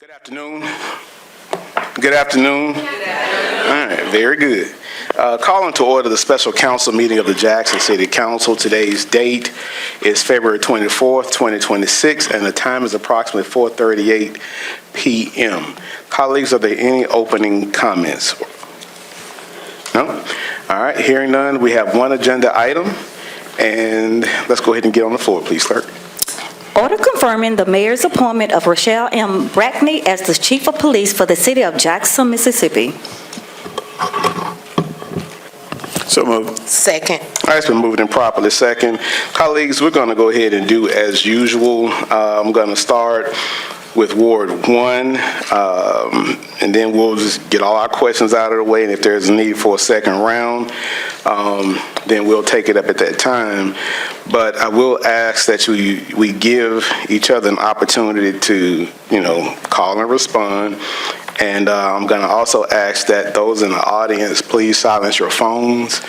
Good afternoon. Good afternoon. All right, very good. Calling to order the special council meeting of the Jackson City Council. Today's date is February 24th, 2026, and the time is approximately 4:38 p.m. Colleagues, are there any opening comments? No? All right, hearing none, we have one agenda item, and let's go ahead and get on the floor, please, clerk. Order confirming the mayor's appointment of Rochelle M. Brackney as the chief of police for the city of Jackson, Mississippi. So moved. Second. All right, it's been moved and properly second. Colleagues, we're going to go ahead and do as usual. I'm going to start with Ward 1, and then we'll just get all our questions out of the way, and if there's a need for a second round, then we'll take it up at that time. But I will ask that we give each other an opportunity to, call and respond. And I'm going to also ask that those in the audience please silence your phones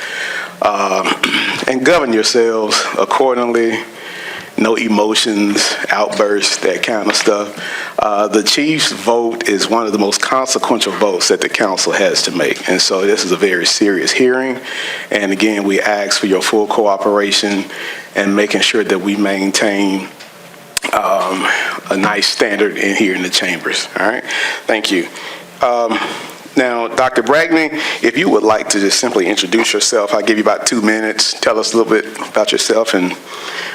and govern yourselves accordingly. No emotions, outbursts, that kind of stuff. The chief's vote is one of the most consequential votes that the council has to make. And so this is a very serious hearing. And again, we ask for your full cooperation and making sure that we maintain a nice standard in here in the chambers. All right, thank you. Now, Dr. Brackney, if you would like to just simply introduce yourself, I'll give you about 2 minutes. Tell us a little bit about yourself and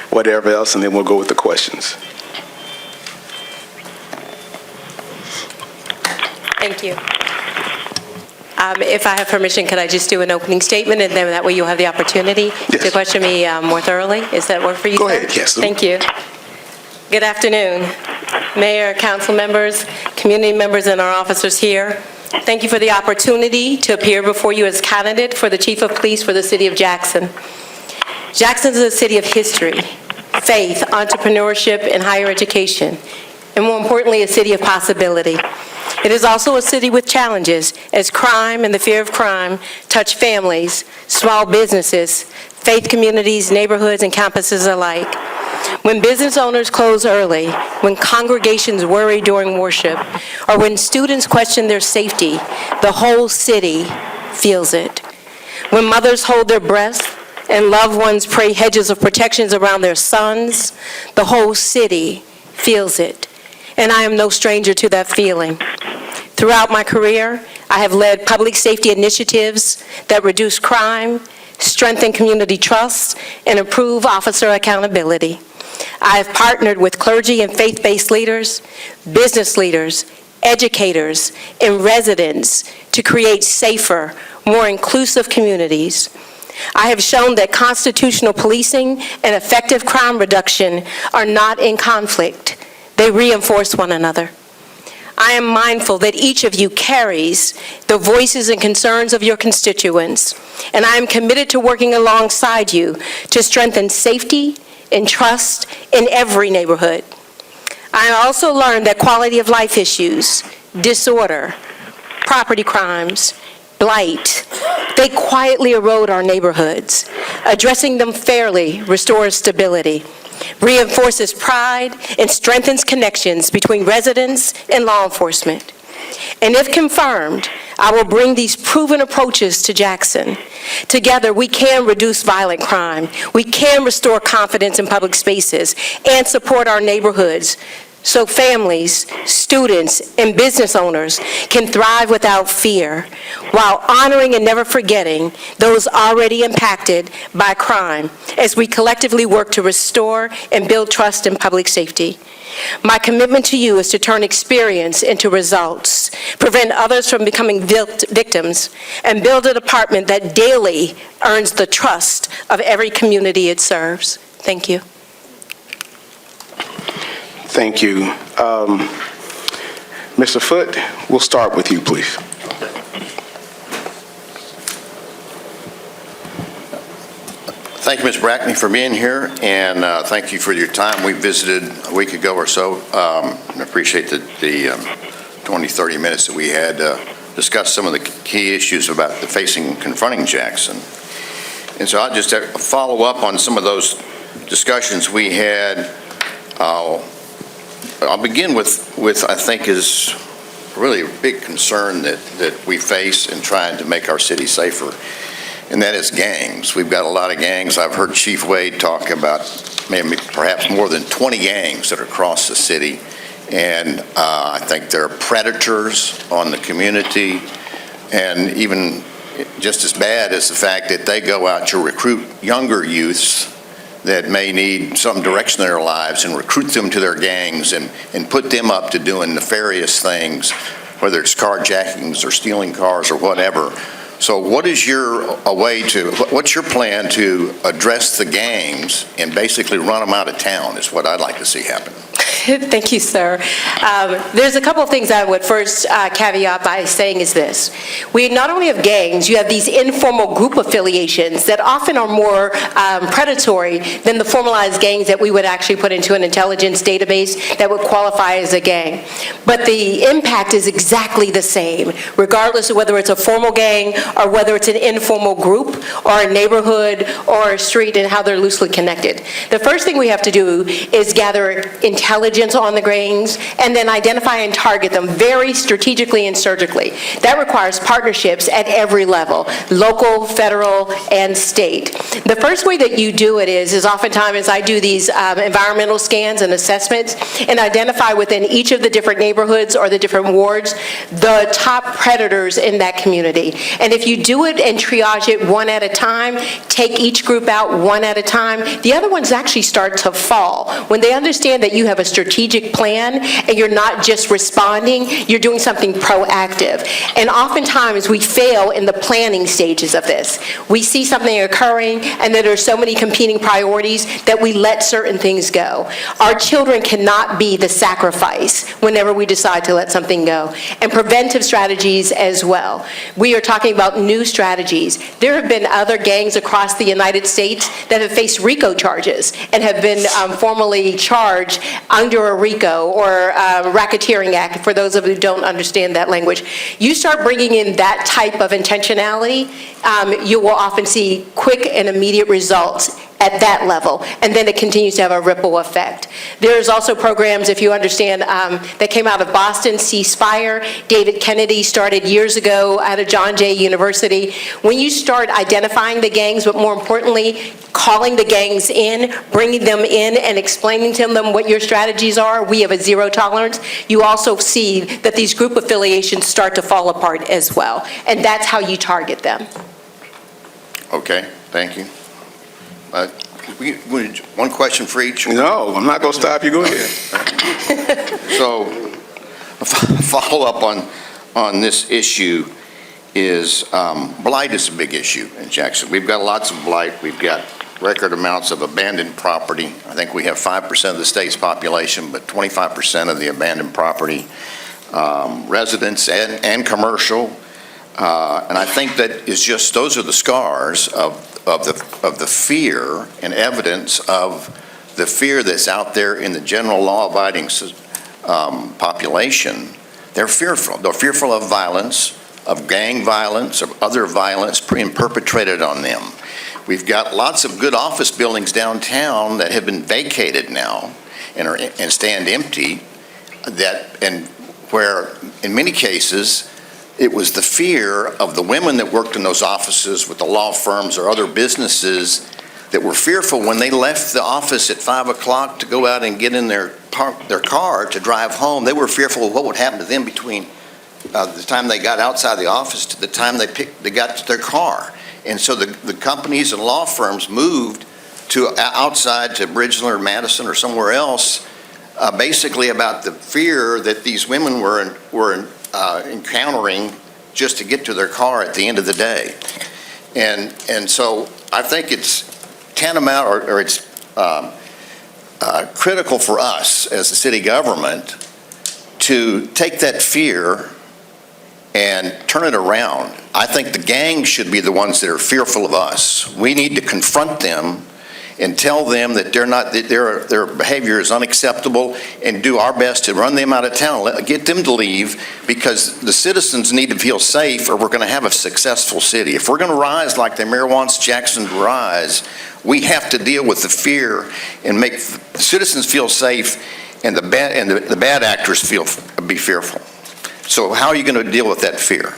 whatever else, and then we'll go with the questions. Thank you. If I have permission, could I just do an opening statement, and then that way you'll have the opportunity to question me more thoroughly? Does that work for you? Go sir? ahead, yes. Thank you. Good afternoon, Mayor, council members, community members, and our officers here. Thank you for the opportunity to appear before you as candidate for the Chief of Police for the City of Jackson. Jackson is a city of history, faith, entrepreneurship, and higher education, and more importantly, a city of possibility. It is also a city with challenges, as crime and the fear of crime touch families, small businesses, faith communities, neighborhoods, and campuses alike. When business owners close early, when congregations worry during worship, or when students question their safety, the whole city feels it. When mothers hold their breath and loved ones pray hedges of protections around their sons, the whole city feels it. And I am no stranger to that feeling. Throughout my career, I have led public safety initiatives that reduce crime, strengthen community trust, and improve officer accountability. I have partnered with clergy and faith-based leaders, business leaders, educators, and residents to create safer, more inclusive communities. I have shown that constitutional policing and effective crime reduction are not in conflict. They reinforce one another. I am mindful that each of you carries the voices and concerns of your constituents, and I am committed to working alongside you to strengthen safety and trust in every neighborhood. I also learned that quality of life issues, disorder, property crimes, blight, they quietly erode our neighborhoods. Addressing them fairly restores stability, reinforces pride, and strengthens connections between residents and law enforcement. And if confirmed, I will bring these proven approaches to Jackson. Together, we can reduce violent crime, we can restore confidence in public spaces, and support our neighborhoods so families, students, and business owners can thrive without fear, while honoring and never forgetting those already impacted by crime as we collectively work to restore and build trust in public safety. My commitment to you is to turn experience into results, prevent others from becoming victims, and build a department that daily earns the trust of every community it serves. Thank you. Thank you. Mr. Foote, we'll start with you, please. Thank you, Ms. Brackney, for being here, and thank you for your time. We visited a week ago or so, and appreciate the 20, 30 minutes that we had to discuss some of the key issues about facing and confronting Jackson. And so I'll just follow up on some of those discussions we had I'll begin with I think is really a big concern that we face in trying to make our city safer, and that is gangs. We've got a lot of gangs. I've heard Chief Wade talk about maybe perhaps more than 20 gangs that are across the city, and I think they're predators on the community, and even just as bad as the fact that they go out to recruit younger youths that may need some direction in their lives and recruit them to their gangs and put them up to doing nefarious things, whether it's carjackings or stealing cars or whatever. So what is what's your plan to address the gangs and basically run them out of town is what I'd like to see happen. Thank you, sir. There's a couple of things I would first caveat by saying is this. We not only have gangs, you have these informal group affiliations that often are more predatory than the formalized gangs that we would actually put into an intelligence database that would qualify as a gang. But the impact is exactly the same, regardless of whether it's a formal gang or whether it's an informal group or a neighborhood or a street and how they're loosely connected. The first thing we have to do is gather intelligence on the gangs and then identify and target them very strategically and surgically. That requires partnerships at every level, local, federal, and state. The first way that you do it is oftentimes I do these environmental scans and assessments and identify within each of the different neighborhoods or the different wards the top predators in that community. And if you do it and triage it one at a time, take each group out one at a time, the other ones actually start to fall. When they understand that you have a strategic plan and you're not just responding, you're doing something proactive. And oftentimes we fail in the planning stages of this. We see something occurring and then there's so many competing priorities that we let certain things go. Our children cannot be the sacrifice whenever we decide to let something go. And preventive strategies as well. We are talking about new strategies. There have been other gangs across the United States that have faced RICO charges and have been formally charged under a RICO or Racketeering Act, for those of you who don't understand that language. You start bringing in that type of intentionality, you will often see quick and immediate results at that level, and then it continues to have a ripple effect. There's also programs, if you understand, that came out of Boston, C-Spire. David Kennedy started years ago out of John Jay University. When you start identifying the gangs, but more importantly, calling the gangs in, bringing them in and explaining to them what your strategies are, we have a zero tolerance. You also see that these group affiliations start to fall apart as well, and that's how you target them. Okay, thank you. One question for each. No, I'm not going to stop you. Go ahead. So, a follow-up on this issue is blight is a big issue in Jackson. We've got lots of blight. We've got record amounts of abandoned property. I think we have 5% of the state's population, but 25% of the abandoned property, residents and commercial. And I think that is just, those are the scars of the fear and evidence of the fear that's out there in the general law-abiding population. They're fearful. They're fearful of violence, of gang violence, of other violence being perpetrated on them. We've got lots of good office buildings downtown that have been vacated now and stand empty, and where in many cases it was the fear of the women that worked in those offices with the law firms or other businesses that were fearful when they left the office at 5 o'clock to go out and get in their car to drive home. They were fearful of what would happen to them between the time they got outside the office to the time they got to their car. And so the companies and law firms moved to outside to Bridgeland or Madison or somewhere else, basically about the fear that these women were encountering just to get to their car at the end of the day. And so I think it's tantamount or it's critical for us as a city government to take that fear and turn it around. I think the gangs should be the ones that are fearful of us. We need to confront them and tell them that their behavior is unacceptable and do our best to run them out of town, get them to leave, because the citizens need to feel safe or we're going to have a successful city. If we're going to rise like the mayor wants Jackson to rise, we have to deal with the fear and make the citizens feel safe and the bad actors be fearful. So how are you going to deal with that fear?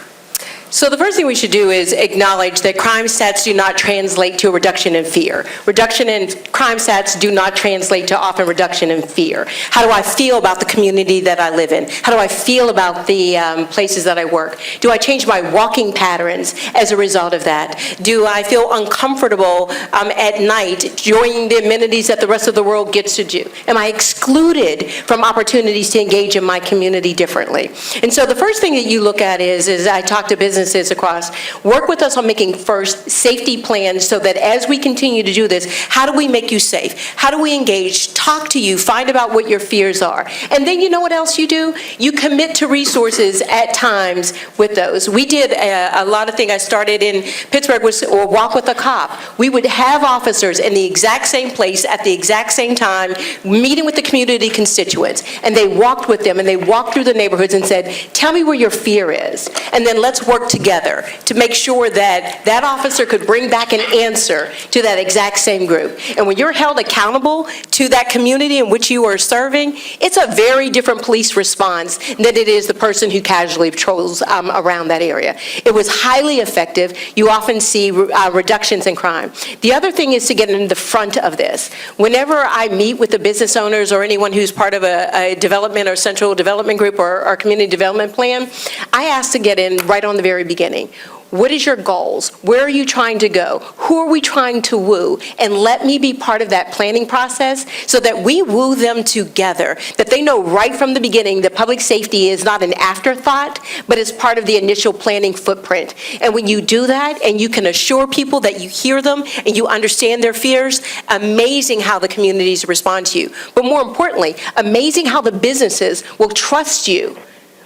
So the first thing we should do is acknowledge that crime stats do not translate to a reduction in fear. Reduction in crime stats do not translate to often reduction in fear. How do I feel about the community that I live in? How do I feel about the places that I work? Do I change my walking patterns as a result of that? Do I feel uncomfortable at night enjoying the amenities that the rest of the world gets to do? Am I excluded from opportunities to engage in my community differently? And so the first thing that you look at is I talk to businesses across, work with us on making first safety plans so that as we continue to do this, how do we make you safe? How do we engage, talk to you, find about what your fears are? And then you know what else you do? You commit to resources at times with those. We did a lot of things. I started in Pittsburgh with Walk with a Cop. We would have officers in the exact same place at the exact same time, meeting with the community constituents. And they walked with them and they walked through the neighborhoods and said, tell me where your fear is. And then let's work together to make sure that that officer could bring back an answer to that exact same group. And when you're held accountable to that community in which you are serving, it's a very different police response than it is the person who casually patrols around that area. It was highly effective. You often see reductions in crime. The other thing is to get in the front of this. Whenever I meet with the business owners or anyone who's part of a development or central development group or community development plan, I ask to get in right on the very beginning. What is your goals? Where are you trying to go? Who are we trying to woo? And let me be part of that planning process so that we woo them together, that they know right from the beginning that public safety is not an afterthought, but it's part of the initial planning footprint. And when you do that and you can assure people that you hear them and you understand their fears, amazing how the communities respond to you. But more importantly, amazing how the businesses will trust you,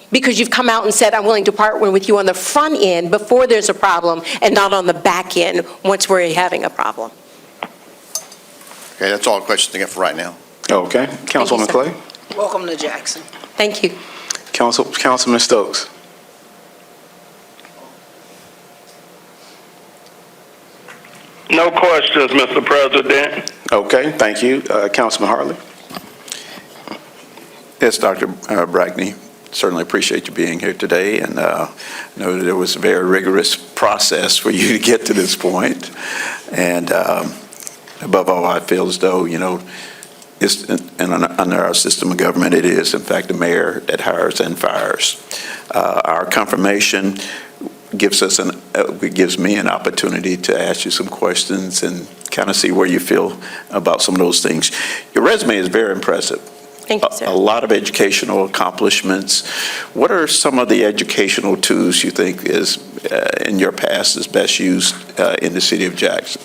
because you've come out and said, I'm willing to partner with you on the front end before there's a problem and not on the back end once we're having a problem. Okay, that's all the questions I get for right now. Okay. Councilwoman sir. Clay? Welcome to Jackson. Thank you. Councilman Stokes? No questions, Mr. President. Okay, thank you. Councilman Hartley? Yes, Dr. Brackney, certainly appreciate you being here today, and know that it was a very rigorous process for you to get to this point. And above all, I feel as though, it's under our system of government, it is, in fact, the mayor that hires and fires. Our confirmation gives me an opportunity to ask you some questions and kind of see where you feel about some of those things. Your resume is very impressive. Thank you, sir. A lot of educational accomplishments. What are some of the educational tools you think is in your past is best used in the city of Jackson?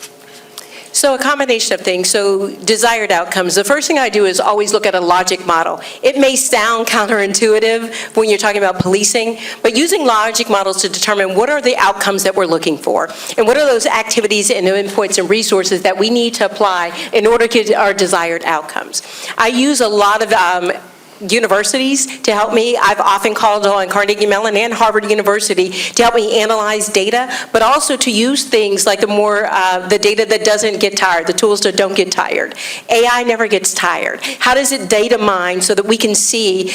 So a combination of things. So desired outcomes. The first thing I do is always look at a logic model. It may sound counterintuitive when you're talking about policing, but using logic models to determine what are the outcomes that we're looking for, and what are those activities and inputs and resources that we need to apply in order to get our desired outcomes. I use a lot of universities to help me. I've often called on Carnegie Mellon and Harvard University to help me analyze data, but also to use things like the data that doesn't get tired, the tools that don't get tired. AI never gets tired. How does it data mine so that we can see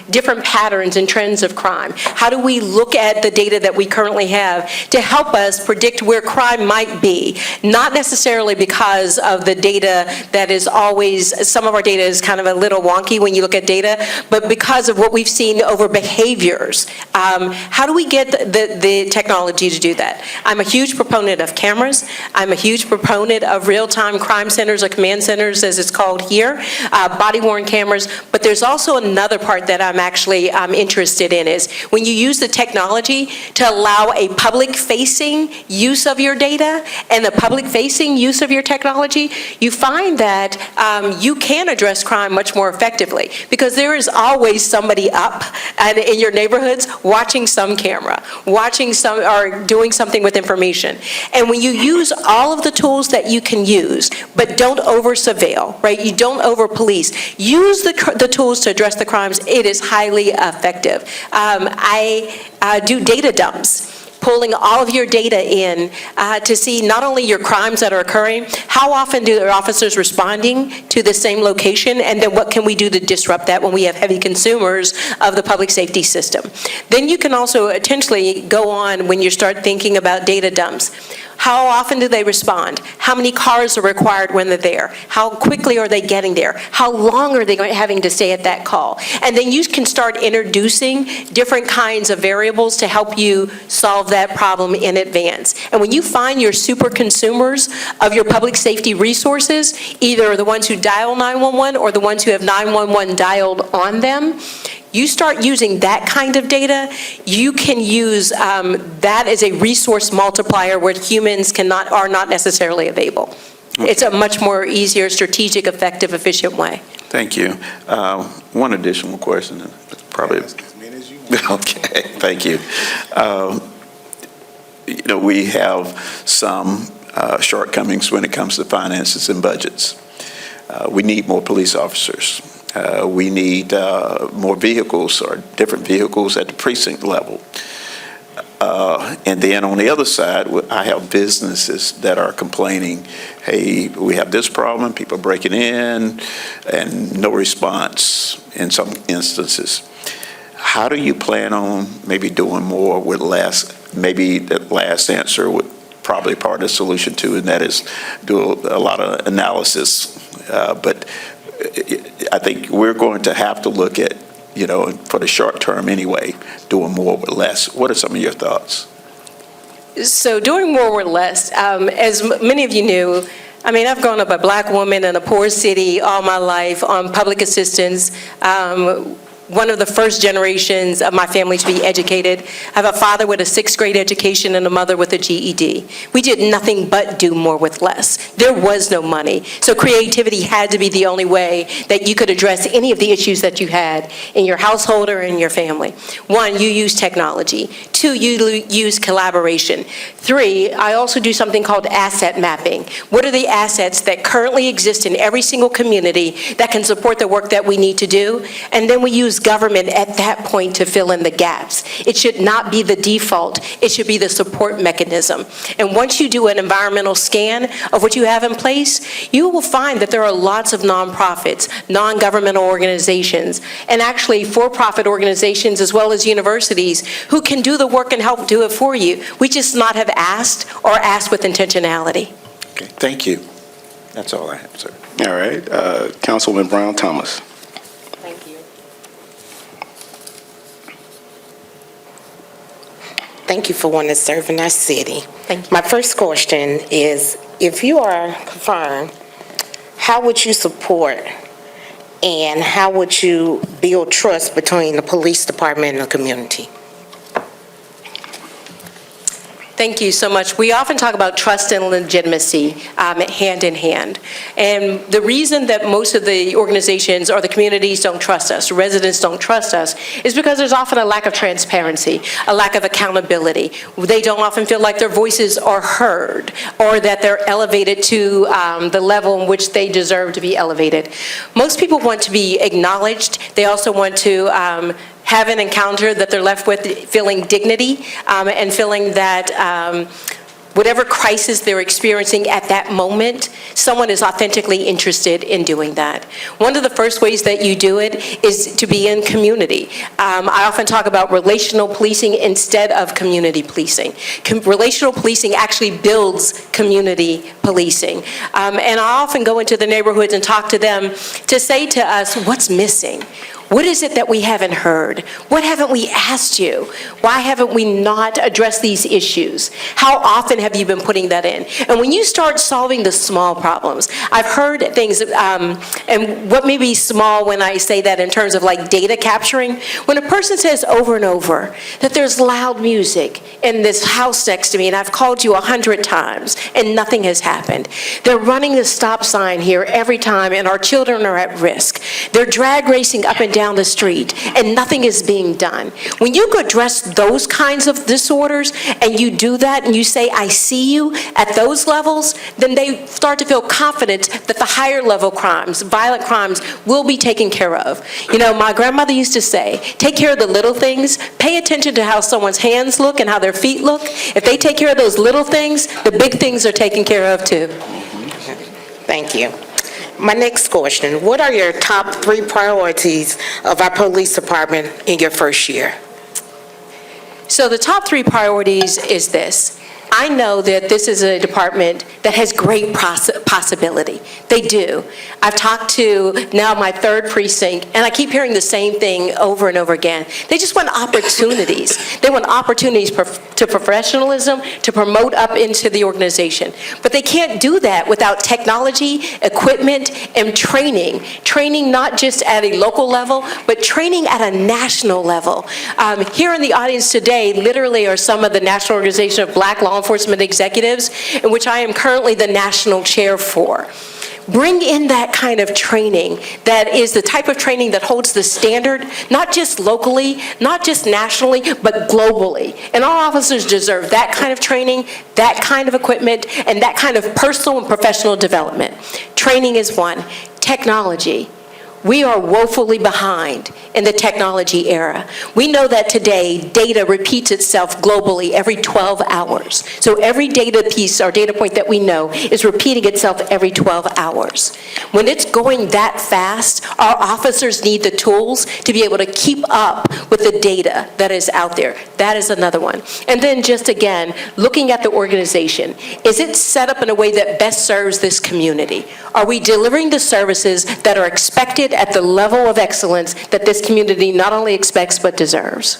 different patterns and trends of crime? How do we look at the data that we currently have to help us predict where crime might be? Not necessarily because of the data that is always, some of our data is kind of a little wonky when you look at data, but because of what we've seen over behaviors. How do we get the technology to do that? I'm a huge proponent of cameras. I'm a huge proponent of real-time crime centers or command centers, as it's called here, body-worn cameras. But there's also another part that I'm actually interested in is when you use the technology to allow a public-facing use of your data and the public-facing use of your technology, you find that you can address crime much more effectively, because there is always somebody up and in your neighborhoods watching some camera, watching some or doing something with information. And when you use all of the tools that you can use, but don't over-surveil, right? You don't over-police. Use the tools to address the crimes. It is highly effective. I do data dumps. pulling all of your data in to see not only your crimes that are occurring, how often do their officers responding to the same location, and then what can we do to disrupt that when we have heavy consumers of the public safety system. Then you can also potentially go on when you start thinking about data dumps. How often do they respond? How many cars are required when they're there? How quickly are they getting there? How long are they having to stay at that call? And then you can start introducing different kinds of variables to help you solve that problem in advance. And when you find your super consumers of your public safety resources, either the ones who dial 911 or the ones who have 911 dialed on them, you start using that kind of data, you can use that as a resource multiplier where humans are not necessarily available. Okay. It's a much more easier, strategic, effective, efficient way. Thank you. One additional question, probably. Okay, thank you. We have some shortcomings when it comes to finances and budgets. We need more police officers. We need more vehicles or different vehicles at the precinct level. And then on the other side, I have businesses that are complaining, hey, we have this problem, people are breaking in, and no response in some instances. How do you plan on maybe doing more with less? Maybe that last answer would probably part of the solution too, and that is do a lot of analysis. But I think we're going to have to look at, for the short term anyway, doing more with less. What are some of your thoughts? So doing more with less, as many of you knew, I've grown up a black woman in a poor city all my life on public assistance. One of the first generations of my family to be educated. I have a father with a 6th grade education and a mother with a GED. We did nothing but do more with less. There was no money. So creativity had to be the only way that you could address any of the issues that you had in your household or in your family. 1, you use technology. 2, you use collaboration. 3, I also do something called asset mapping. What are the assets that currently exist in every single community that can support the work that we need to do? And then we use government at that point to fill in the gaps. It should not be the default. It should be the support mechanism. And once you do an environmental scan of what you have in place, you will find that there are lots of nonprofits, non-governmental organizations, and actually for-profit organizations as well as universities who can do the work and help do it for you. We just not have asked or asked with intentionality. Okay, thank you. That's all I have, sir. All right, Councilwoman Brown Thomas. Thank you. Thank you for wanting to serve in our city. Thank you. My first question is, if you are confirmed, how would you support and how would you build trust between the police department and the community? Thank you so much. We often talk about trust and legitimacy hand in hand. And the reason that most of the organizations or the communities don't trust us, residents don't trust us, is because there's often a lack of transparency, a lack of accountability. They don't often feel like their voices are heard or that they're elevated to the level in which they deserve to be elevated. Most people want to be acknowledged. They also want to have an encounter that they're left with feeling dignity and feeling that whatever crisis they're experiencing at that moment, someone is authentically interested in doing that. One of the first ways that you do it is to be in community. I often talk about relational policing instead of community policing. Relational policing actually builds community policing. And I often go into the neighborhoods and talk to them to say to us, what's missing? What is it that we haven't heard? What haven't we asked you? Why haven't we not addressed these issues? How often have you been putting that in? And when you start solving the small problems, I've heard things, and what may be small when I say that in terms of like data capturing, when a person says over and over that there's loud music in this house next to me and I've called you 100 times and nothing has happened. They're running the stop sign here every time and our children are at risk. They're drag racing up and down down the street and nothing is being done. When you address those kinds of disorders and you do that and you say, I see you at those levels, then they start to feel confident that the higher level crimes, violent crimes, will be taken care of. You know, my grandmother used to say, take care of the little things, pay attention to how someone's hands look and how their feet look. If they take care of those little things, the big things are taken care of too. Thank you. My next question, what are your top 3 priorities of our police department in your first year? So the top 3 priorities is this. I know that this is a department that has great possibility. They do. I've talked to now my 3rd precinct, and I keep hearing the same thing over and over again. They just want opportunities. They want opportunities to professionalism, to promote up into the organization. But they can't do that without technology, equipment, and training. Training not just at a local level, but training at a national level. Here in the audience today, literally are some of the National Organization of Black Law Enforcement Executives, in which I am currently the national chair for. Bring in that kind of training that is the type of training that holds the standard, not just locally, not just nationally, but globally. And our officers deserve that kind of training, that kind of equipment, and that kind of personal and professional development. Training is one. Technology. We are woefully behind in the technology era. We know that today data repeats itself globally every 12 hours. So every data piece or data point that we know is repeating itself every 12 hours. When it's going that fast, our officers need the tools to be able to keep up with the data that is out there. That is another one. And then just again, looking at the organization. Is it set up in a way that best serves this community? Are we delivering the services that are expected at the level of excellence that this community not only expects but deserves?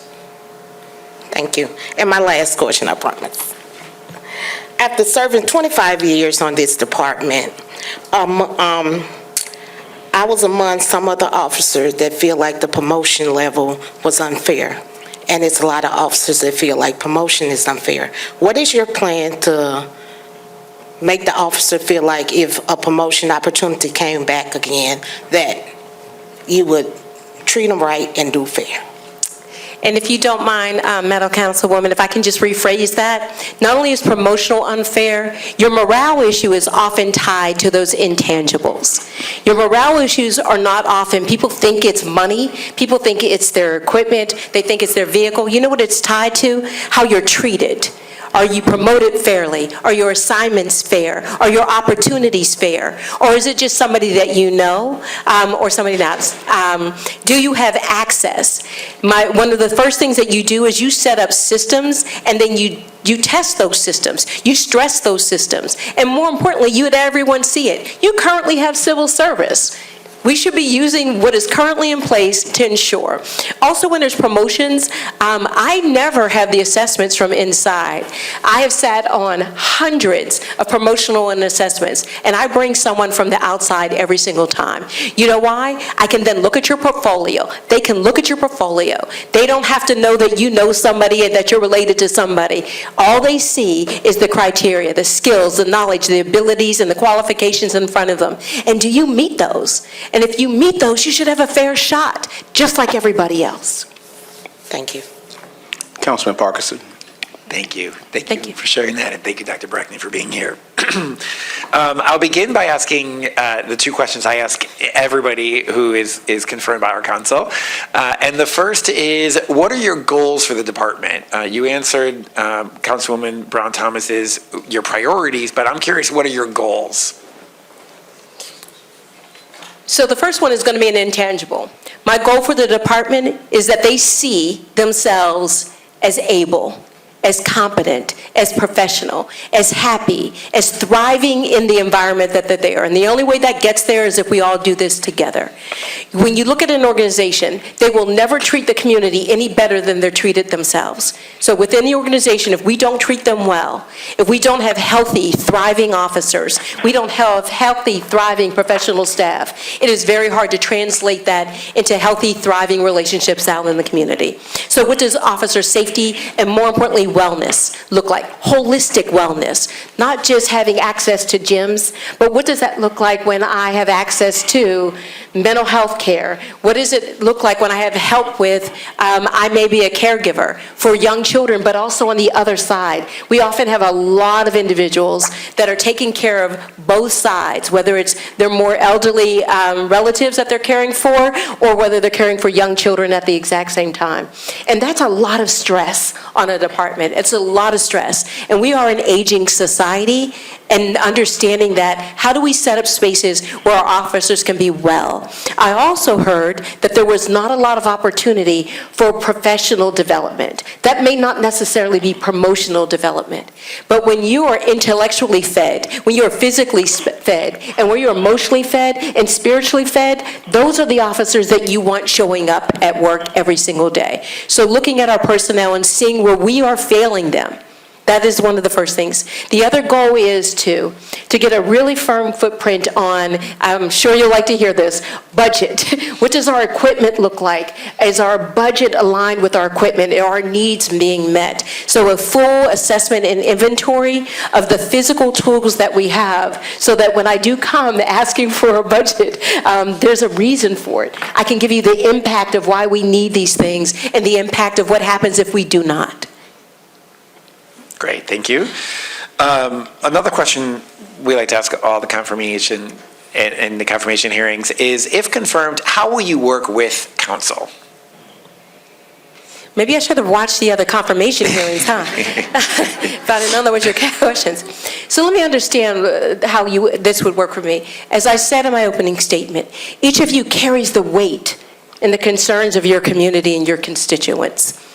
Thank you. And my last question, I promise. After serving 25 years on this department, I was among some other officers that feel like the promotion level was unfair. And it's a lot of officers that feel like promotion is unfair. What is your plan to make the officer feel like if a promotion opportunity came back again, that you would treat them right and do fair? And if you don't mind, Madam Councilwoman, if I can just rephrase that, not only is promotional unfair, your morale issue is often tied to those intangibles. Your morale issues are not often, people think it's money, people think it's their equipment, they think it's their vehicle. You know what it's tied to? How you're treated. Are you promoted fairly? Are your assignments fair? Are your opportunities fair? Or is it just somebody that you know, or somebody else? Do you have access? One of the first things that you do is you set up systems, and then you test those systems. You stress those systems. And more importantly, you let everyone see it. You currently have civil service. We should be using what is currently in place to ensure. Also, when there's promotions, I never have the assessments from inside. I have sat on hundreds of promotional and assessments, and I bring someone from the outside every single time. You know why? I can then look at your portfolio. They can look at your portfolio. They don't have to know that you know somebody and that you're related to somebody. All they see is the criteria, the skills, the knowledge, the abilities, and the qualifications in front of them. And do you meet those? And if you meet those, you should have a fair shot, just like everybody else. Thank you. Councilman Parkinson. Thank you. Thank Thank you. you for sharing that, and thank you, Dr. Brackney, for being here. I'll begin by asking the 2 questions I ask everybody who is confirmed by our council. And the first is, what are your goals for the department? You answered Councilwoman Brown Thomas's your priorities, but I'm curious, what are your goals? So the first one is going to be an intangible. My goal for the department is that they see themselves as able, as competent, as professional, as happy, as thriving in the environment that they're there. And the only way that gets there is if we all do this together. When you look at an organization, they will never treat the community any better than they're treated themselves. So within the organization, if we don't treat them well, if we don't have healthy, thriving officers, we don't have healthy, thriving professional staff, it is very hard to translate that into healthy, thriving relationships out in the community. So what does officer safety and, more importantly, wellness look like? Holistic wellness, not just having access to gyms, but what does that look like when I have access to mental health care? What does it look like when I have help with, I may be a caregiver for young children, but also on the other side? We often have a lot of individuals that are taking care of both sides, whether it's their more elderly relatives that they're caring for, or whether they're caring for young children at the exact same time. And that's a lot of stress on a department. It's a lot of stress. And we are an aging society, and understanding that, how do we set up spaces where our officers can be well? I also heard that there was not a lot of opportunity for professional development. That may not necessarily be promotional development, but when you are intellectually fed, when you are physically fed, and when you're emotionally fed and spiritually fed, those are the officers that you want showing up at work every single day. So looking at our personnel and seeing where we are failing them, that is one of the first things. The other goal is to get a really firm footprint on, I'm sure you'll like to hear this, budget. What does our equipment look like? Is our budget aligned with our equipment? Are our needs being met? So a full assessment and inventory of the physical tools that we have, so that when I do come asking for a budget, there's a reason for it. I can give you the impact of why we need these things and the impact of what happens if we do not. Great, thank you. Another question we like to ask all the confirmation and the confirmation hearings is, if confirmed, how will you work with council? Maybe I should have watched the other confirmation hearings, huh? If I'd have known that was your questions. So let me understand how this would work for me. As I said in my opening statement, each of you carries the weight and the concerns of your community and your constituents.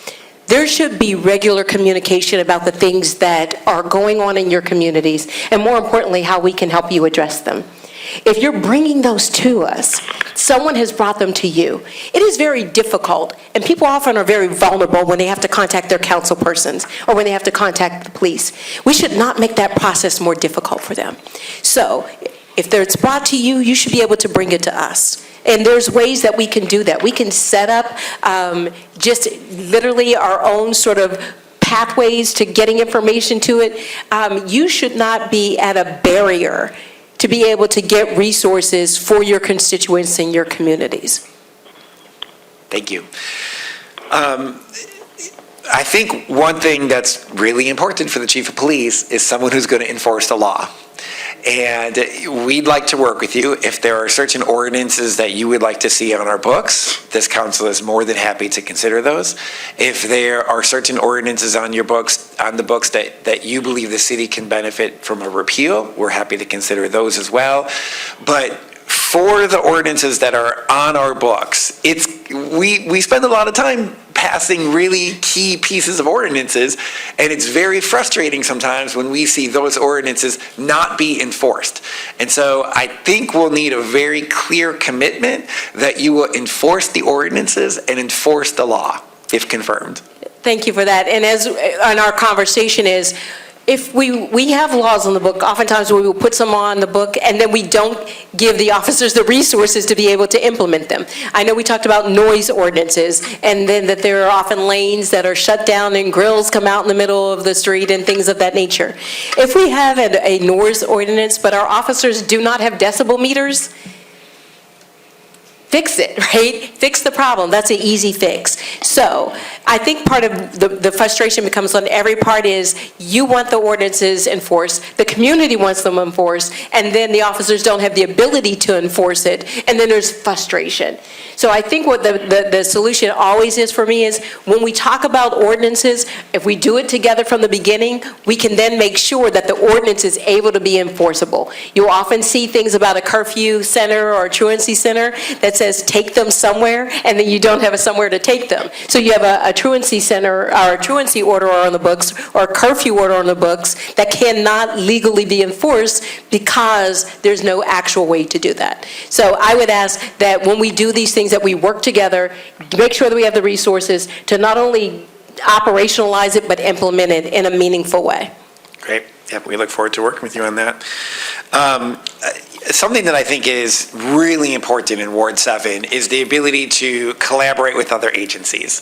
There should be regular communication about the things that are going on in your communities, and more importantly, how we can help you address them. If you're bringing those to us, someone has brought them to you. It is very difficult, and people often are very vulnerable when they have to contact their council persons or when they have to contact the police. We should not make that process more difficult for them. So if it's brought to you, you should be able to bring it to us. And there's ways that we can do that. We can set up just literally our own sort of pathways to getting information to it. You should not be at a barrier to be able to get resources for your constituents and your communities. Thank you. I think one thing that's really important for the chief of police is someone who's going to enforce the law. And we'd like to work with you. If there are certain ordinances that you would like to see on our books, this council is more than happy to consider those. If there are certain ordinances on the books that you believe the city can benefit from a repeal, we're happy to consider those as well. But for the ordinances that are on our books, we spend a lot of time passing really key pieces of ordinances, and it's very frustrating sometimes when we see those ordinances not be enforced. And so I think we'll need a very clear commitment that you will enforce the ordinances and enforce the law, if confirmed. Thank you for that. And as on our conversation is, if we have laws on the book, oftentimes we will put some on the book and then we don't give the officers the resources to be able to implement them. I know we talked about noise ordinances, and then that there are often lanes that are shut down and grills come out in the middle of the street and things of that nature. If we have a noise ordinance, but our officers do not have decibel meters, fix it, right? Fix the problem. That's an easy fix. So I think part of the frustration becomes on every part is you want the ordinances enforced, the community wants them enforced, and then the officers don't have the ability to enforce it, and then there's frustration. So I think what the solution always is for me is when we talk about ordinances, if we do it together from the beginning, we can then make sure that the ordinance is able to be enforceable. You'll often see things about a curfew center or a truancy center that says take them somewhere, and then you don't have somewhere to take them. So you have a truancy center or a truancy order on the books or a curfew order on the books that cannot legally be enforced because there's no actual way to do that. So I would ask that when we do these things that we work together, make sure that we have the resources to not only operationalize it but implement it in a meaningful way. Great. Yep, we look forward to working with you on that. something that I think is really important in Ward 7 is the ability to collaborate with other agencies.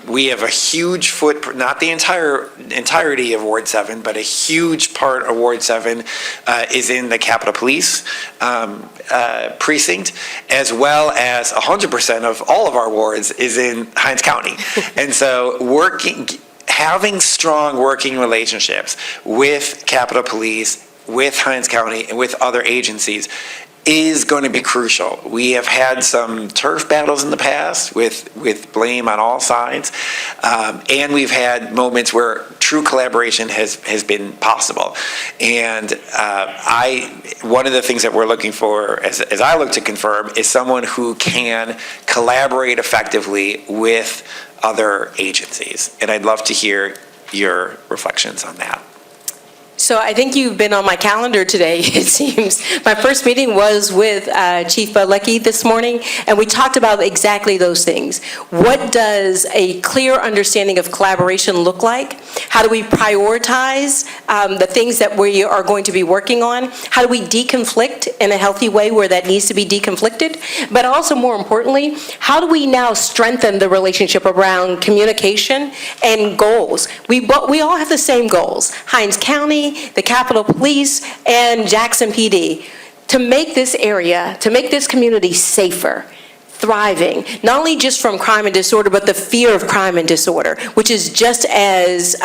We have a huge footprint, not the entirety of Ward 7, but a huge part of Ward 7 is in the Capitol Police precinct, as well as 100% of all of our wards is in Hinds County. And so having strong working relationships with Capitol Police, with Hinds County, and with other agencies is going to be crucial. We have had some turf battles in the past with blame on all sides, and we've had moments where true collaboration has been possible. And one of the things that we're looking for, as I look to confirm, is someone who can collaborate effectively with other agencies. And I'd love to hear your reflections on that. So I think you've been on my calendar today, it seems. My first meeting was with Chief Bilecki this morning, and we talked about exactly those things. What does a clear understanding of collaboration look like? How do we prioritize the things that we are going to be working on? How do we deconflict in a healthy way where that needs to be deconflicted? But also, more importantly, how do we now strengthen the relationship around communication and goals? We all have the same goals. Hinds County, the Capitol Police, and Jackson PD, to make this area, to make this community safer, thriving, not only just from crime and disorder, but the fear of crime and disorder, which is just as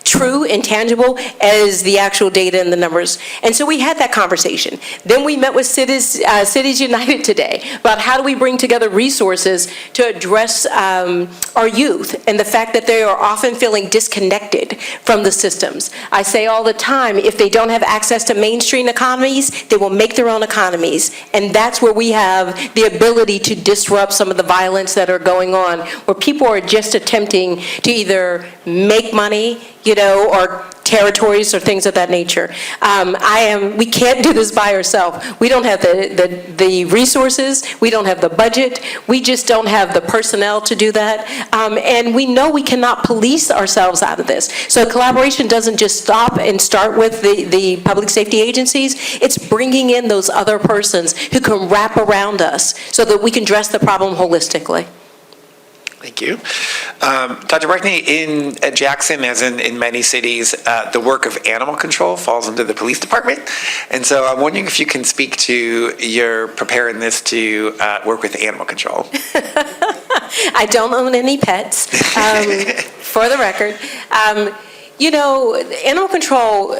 true and tangible as the actual data and the numbers. And so we had that conversation. Then we met with Cities United today about how do we bring together resources to address our youth and the fact that they are often feeling disconnected from the systems. I say all the time, if they don't have access to mainstream economies, they will make their own economies. And that's where we have the ability to disrupt some of the violence that are going on, where people are just attempting to either make money, or territories or things of that nature. We can't do this by ourselves. We don't have the resources. We don't have the budget. We just don't have the personnel to do that. And we know we cannot police ourselves out of this. So collaboration doesn't just stop and start with the public safety agencies. It's bringing in those other persons who can wrap around us so that we can address the problem holistically. Thank you. Dr. Brackney, in Jackson, as in many cities, the work of animal control falls under the police department. And so I'm wondering if you can speak to your preparedness to work with animal control. I don't own any pets, for the record. Animal control,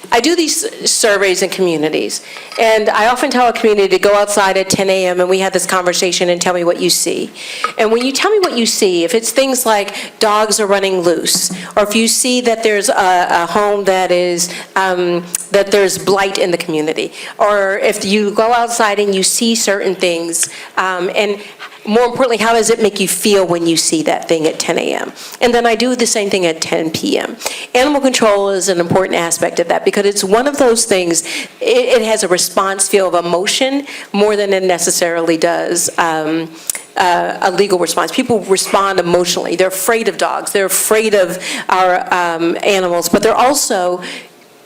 I do these surveys in communities, and I often tell a community to go outside at 10 a.m. and we have this conversation and tell me what you see. And when you tell me what you see, if it's things like dogs are running loose, or if you see that there's a home that is, that there's blight in the community, or if you go outside and you see certain things, and more importantly, how does it make you feel when you see that thing at 10 a.m.? And then I do the same thing at 10 p.m. Animal control is an important aspect of that because it's one of those things, it has a response feel of emotion more than it necessarily does a legal response. People respond emotionally. They're afraid of dogs. They're afraid of our animals, but they're also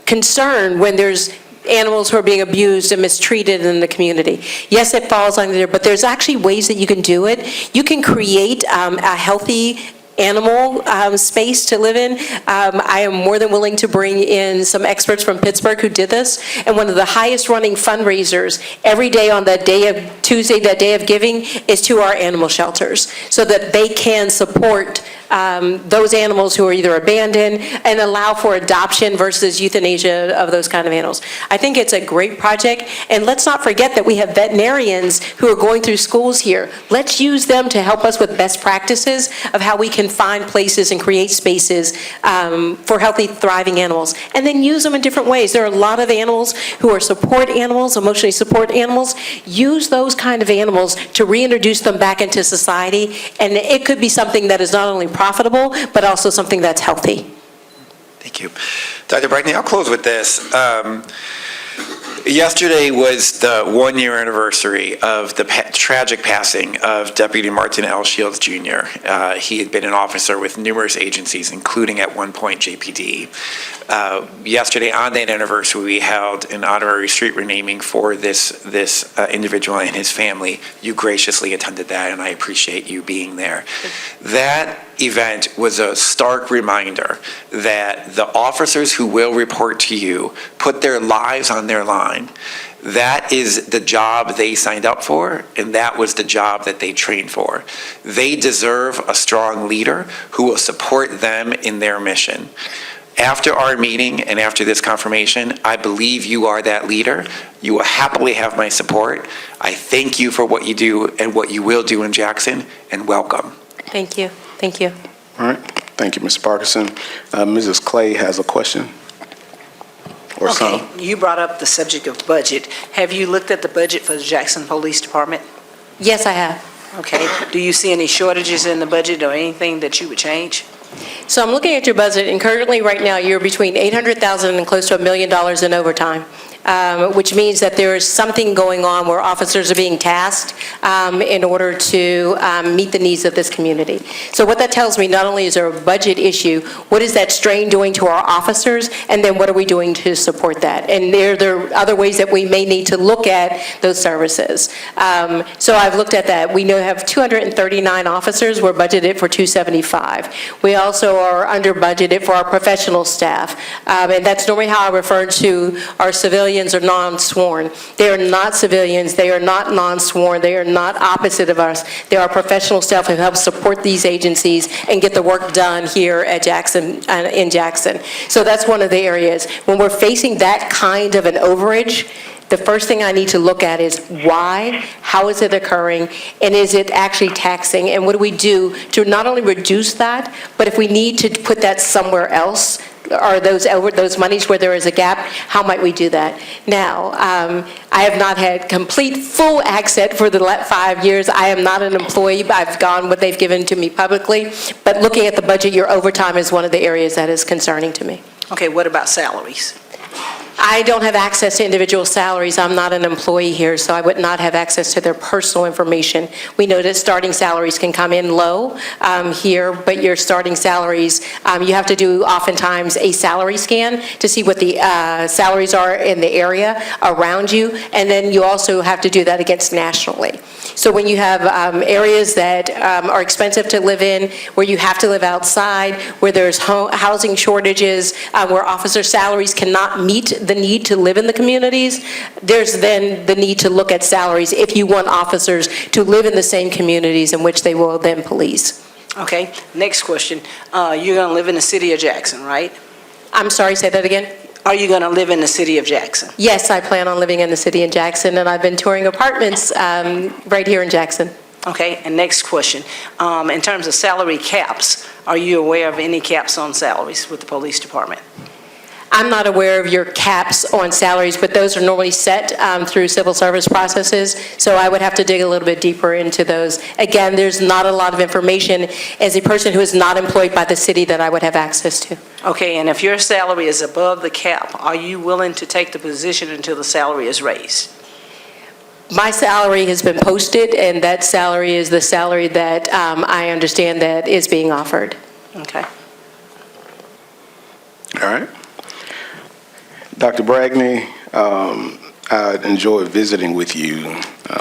concerned when there's animals who are being abused and mistreated in the community. Yes, it falls under there, but there's actually ways that you can do it. You can create a healthy animal space to live in. I am more than willing to bring in some experts from Pittsburgh who did this. And one of the highest running fundraisers every day on that day of Tuesday, that day of giving, is to our animal shelters so that they can support those animals who are either abandoned and allow for adoption versus euthanasia of those kind of animals. I think it's a great project, and let's not forget that we have veterinarians who are going through schools here. Let's use them to help us with best practices of how we can find places and create spaces for healthy, thriving animals, and then use them in different ways. There are a lot of animals who are support animals, emotionally support animals. Use those kind of animals to reintroduce them back into society, and it could be something that is not only profitable, but also something that's healthy. Thank you. Dr. Brackney, I'll close with this. Yesterday was the one-year anniversary of the tragic passing of Deputy Martin L. Shields Jr. He had been an officer with numerous agencies, including at one point JPD. Yesterday, on that anniversary, we held an honorary street renaming for this individual and his family. You graciously attended that, and I appreciate you being there. That event was a stark reminder that the officers who will report to you put their lives on their line. That is the job they signed up for, and that was the job that they trained for. They deserve a strong leader who will support them in their mission. After our meeting and after this confirmation, I believe you are that leader. You will happily have my support. I thank you for what you do and what you will do in Jackson, and welcome. Thank you. Thank you. All right. Thank you, Mr. Parkinson. Mrs. Clay has a question or some. Okay, you brought up the subject of budget. Have you looked at the budget for the Jackson Police Department? Yes, I have. Okay, do you see any shortages in the budget or anything that you would change? So I'm looking at your budget, and currently, right now, you're between $800,000 and close to $1 million in overtime, which means that there is something going on where officers are being tasked in order to meet the needs of this community. So what that tells me, not only is there a budget issue, what is that strain doing to our officers, and then what are we doing to support that? And there are other ways that we may need to look at those services. So I've looked at that. We have 239 officers. We're budgeted for 275. We also are under budgeted for our professional staff, and that's normally how I refer to our civilians or non-sworn. They are not civilians, they are not non-sworn, they are not opposite of us. They are professional staff who help support these agencies and get the work done here at Jackson, in Jackson. So that's one of the areas. When we're facing that kind of an overage, the first thing I need to look at is why, how is it occurring, and is it actually taxing? And what do we do to not only reduce that, but if we need to put that somewhere else, or those monies where there is a gap, how might we do that? Now, I have not had complete, full access for the 5 years. I am not an employee, but I've gone what they've given to me publicly. But looking at the budget, your overtime is one of the areas that is concerning to me. Okay, what about salaries? I don't have access to individual salaries. I'm not an employee here, so I would not have access to their personal information. We know that starting salaries can come in low here, but your starting salaries, you have to do oftentimes a salary scan to see what the salaries are in the area around you, and then you also have to do that against nationally. So when you have areas that are expensive to live in, where you have to live outside, where there's housing shortages, where officer salaries cannot meet the need to live in the communities, there's then the need to look at salaries if you want officers to live in the same communities in which they will then police. Okay, next question. You're going to live in the city of Jackson, right? I'm sorry, say that again? Are you going to live in the city of Jackson? Yes, I plan on living in the city of Jackson, and I've been touring apartments right here in Jackson. Okay, and next question. In terms of salary caps, are you aware of any caps on salaries with the police department? I'm not aware of your caps on salaries, but those are normally set through civil service processes, so I would have to dig a little bit deeper into those. Again, there's not a lot of information as a person who is not employed by the city that I would have access to. Okay, and if your salary is above the cap, are you willing to take the position until the salary is raised? My salary has been posted, and that salary is the salary that I understand that is being offered. Okay. All right. Dr. Brackney, I enjoyed visiting with you.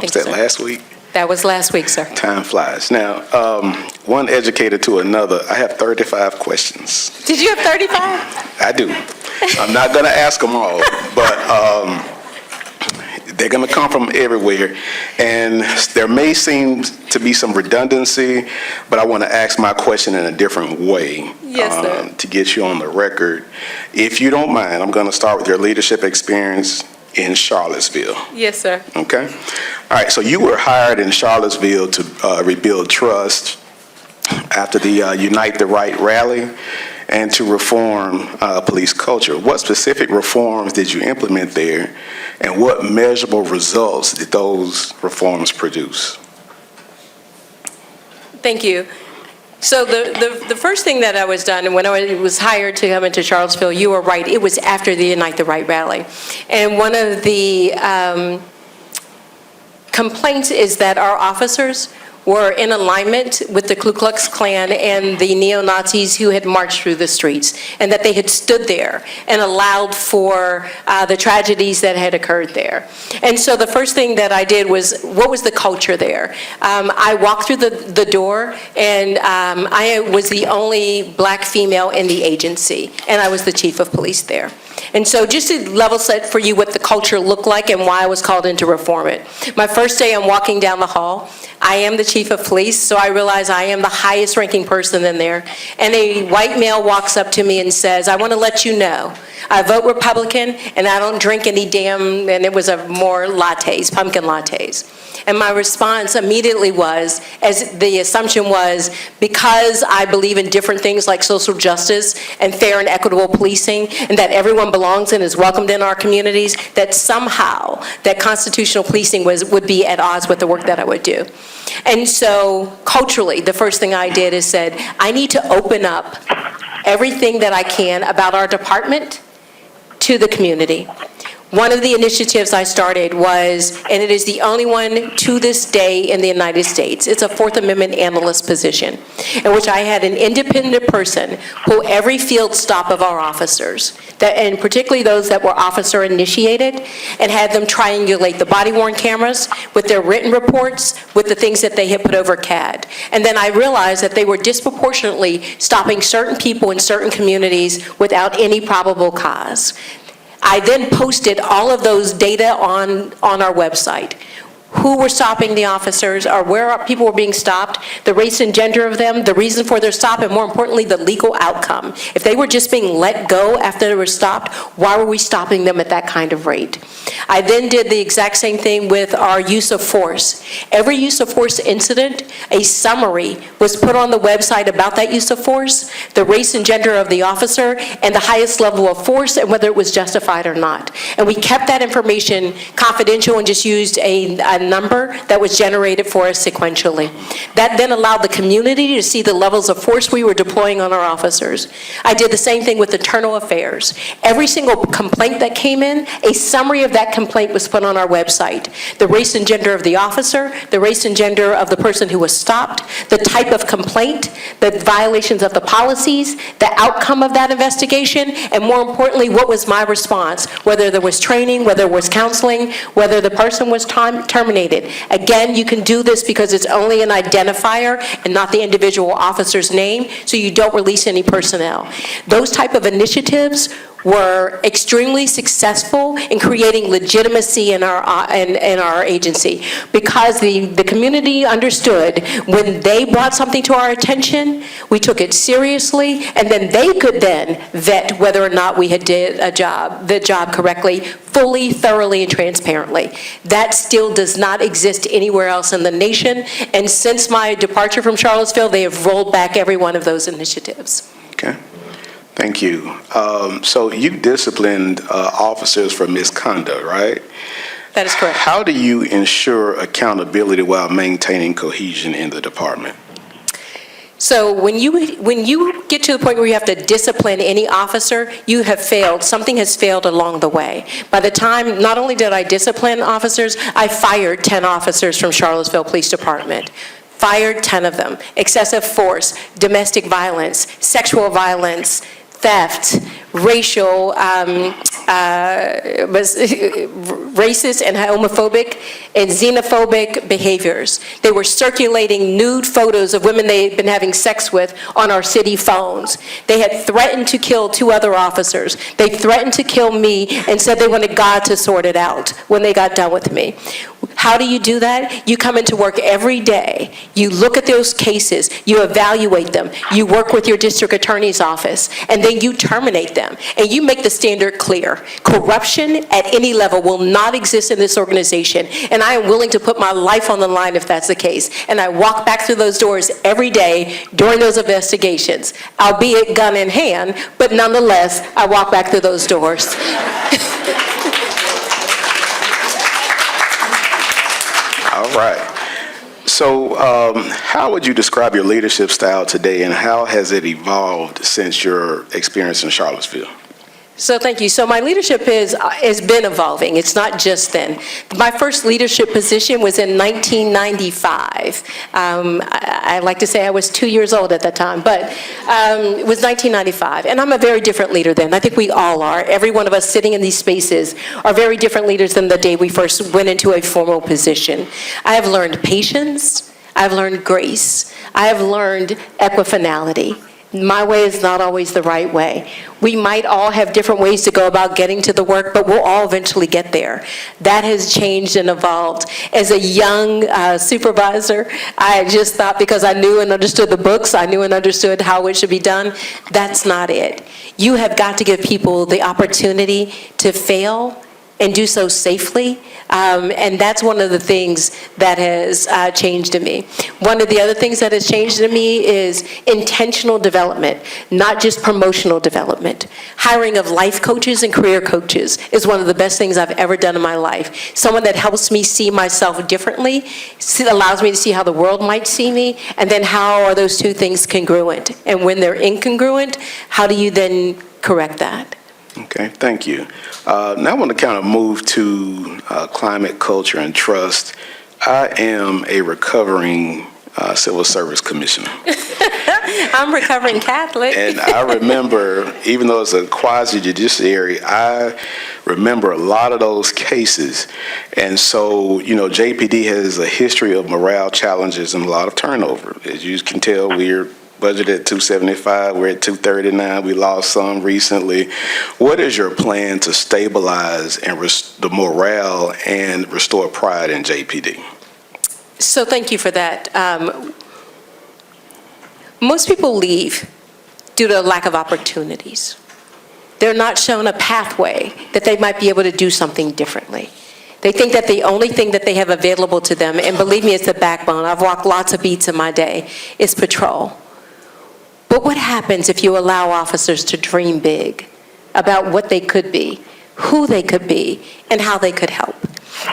Was that sir. last week? That was last week, sir. Time flies. Now, one educator to another, I have 35 questions. Did you have 35? I do. I'm not going to ask them all, but they're going to come from everywhere. And there may seem to be some redundancy, but I want to ask my question in a different way. Yes, sir. To get you on the record. If you don't mind, I'm going to start with your leadership experience in Charlottesville. Yes, sir. Okay? All right, so you were hired in Charlottesville to rebuild trust after the Unite the Right rally and to reform police culture. What specific reforms did you implement there, and what measurable results did those reforms produce? Thank you. So the first thing that I was done, and when I was hired to come into Charlottesville, you were right, it was after the Unite the Right rally. And one of the complaints is that our officers were in alignment with the Ku Klux Klan and the neo-Nazis who had marched through the streets, and that they had stood there and allowed for the tragedies that had occurred there. And so the first thing that I did was, what was the culture there? I walked through the door, and I was the only black female in the agency, and I was the chief of police there. And so just to level set for you what the culture looked like and why I was called in to reform it. My first day, I'm walking down the hall. I am the chief of police, so I realize I am the highest ranking person in there. And a white male walks up to me and says, I want to let you know, I vote Republican and I don't drink any damn, and it was more lattes, pumpkin lattes. And my response immediately was, as the assumption was, because I believe in different things like social justice and fair and equitable policing, and that everyone belongs and is welcomed in our communities, that somehow that constitutional policing would be at odds with the work that I would do. And so culturally, the first thing I did is said, I need to open up everything that I can about our department to the community. One of the initiatives I started was, and it is the only one to this day in the United States, it's a Fourth Amendment analyst position, in which I had an independent person pull every field stop of our officers, and particularly those that were officer initiated, and had them triangulate the body-worn cameras with their written reports with the things that they had put over CAD. And then I realized that they were disproportionately stopping certain people in certain communities without any probable cause. I then posted all of those data on our website. Who were stopping the officers, or where people were being stopped, the race and gender of them, the reason for their stop, and more importantly, the legal outcome. If they were just being let go after they were stopped, why were we stopping them at that kind of rate? I then did the exact same thing with our use of force. Every use of force incident, a summary was put on the website about that use of force, the race and gender of the officer, and the highest level of force, and whether it was justified or not. And we kept that information confidential and just used a number that was generated for us sequentially. That then allowed the community to see the levels of force we were deploying on our officers. I did the same thing with internal affairs. Every single complaint that came in, a summary of that complaint was put on our website. The race and gender of the officer, the race and gender of the person who was stopped, the type of complaint, the violations of the policies, the outcome of that investigation, and more importantly, what was my response, whether there was training, whether there was counseling, whether the person was terminated. Again, you can do this because it's only an identifier and not the individual officer's name, so you don't release any personnel. Those type of initiatives were extremely successful in creating legitimacy in our agency, because the community understood when they brought something to our attention, we took it seriously, and then they could then vet whether or not we had did the job correctly, fully, thoroughly, and transparently. That still does not exist anywhere else in the nation, and since my departure from Charlottesville, they have rolled back every one of those initiatives. Okay. Thank you. So you disciplined officers for misconduct, right? That is correct. How do you ensure accountability while maintaining cohesion in the department? So when you get to the point where you have to discipline any officer, you have failed. Something has failed along the way. By the time, not only did I discipline officers, I fired 10 officers from Charlottesville Police Department. Fired 10 of them. Excessive force, domestic violence, sexual violence, theft, racial, racist and homophobic and xenophobic behaviors. They were circulating nude photos of women they had been having sex with on our city phones. They had threatened to kill 2 other officers. They threatened to kill me and said they wanted God to sort it out when they got done with me. How do you do that? You come into work every day. You look at those cases. You evaluate them. You work with your district attorney's office, and then you terminate them. And you make the standard clear. Corruption at any level will not exist in this organization, and I am willing to put my life on the line if that's the case. And I walk back through those doors every day during those investigations, albeit gun in hand, but nonetheless, I walk back through those doors. All right. So how would you describe your leadership style today, and how has it evolved since your experience in Charlottesville? So thank you. So my leadership has been evolving. It's not just then. My first leadership position was in 1995. I like to say I was 2 years old at that time, but it was 1995. And I'm a very different leader then. I think we all are. Every one of us sitting in these spaces are very different leaders than the day we first went into a formal position. I have learned patience. I've learned grace. I have learned equifinality. My way is not always the right way. We might all have different ways to go about getting to the work, but we'll all eventually get there. That has changed and evolved. As a young supervisor, I just thought because I knew and understood the books, I knew and understood how it should be done. That's not it. You have got to give people the opportunity to fail and do so safely. And that's one of the things that has changed in me. One of the other things that has changed in me is intentional development, not just promotional development. Hiring of life coaches and career coaches is one of the best things I've ever done in my life. Someone that helps me see myself differently, allows me to see how the world might see me, and then how are those two things congruent? And when they're incongruent, how do you then correct that? Okay, thank you. Now I want to kind of move to climate, culture, and trust. I am a recovering civil service commissioner. I'm recovering Catholic. And I remember, even though it's a quasi-judiciary, I remember a lot of those cases. And so, you know, JPD has a history of morale challenges and a lot of turnover. As you can tell, we're budgeted at 275, we're at 239, we lost some recently. What is your plan to stabilize and the morale and restore pride in JPD? So thank you for that. Most people leave due to a lack of opportunities. They're not shown a pathway that they might be able to do something differently. They think that the only thing that they have available to them, and believe me, it's the backbone, I've walked lots of beats in my day, is patrol. But what happens if you allow officers to dream big about what they could be, who they could be, and how they could help?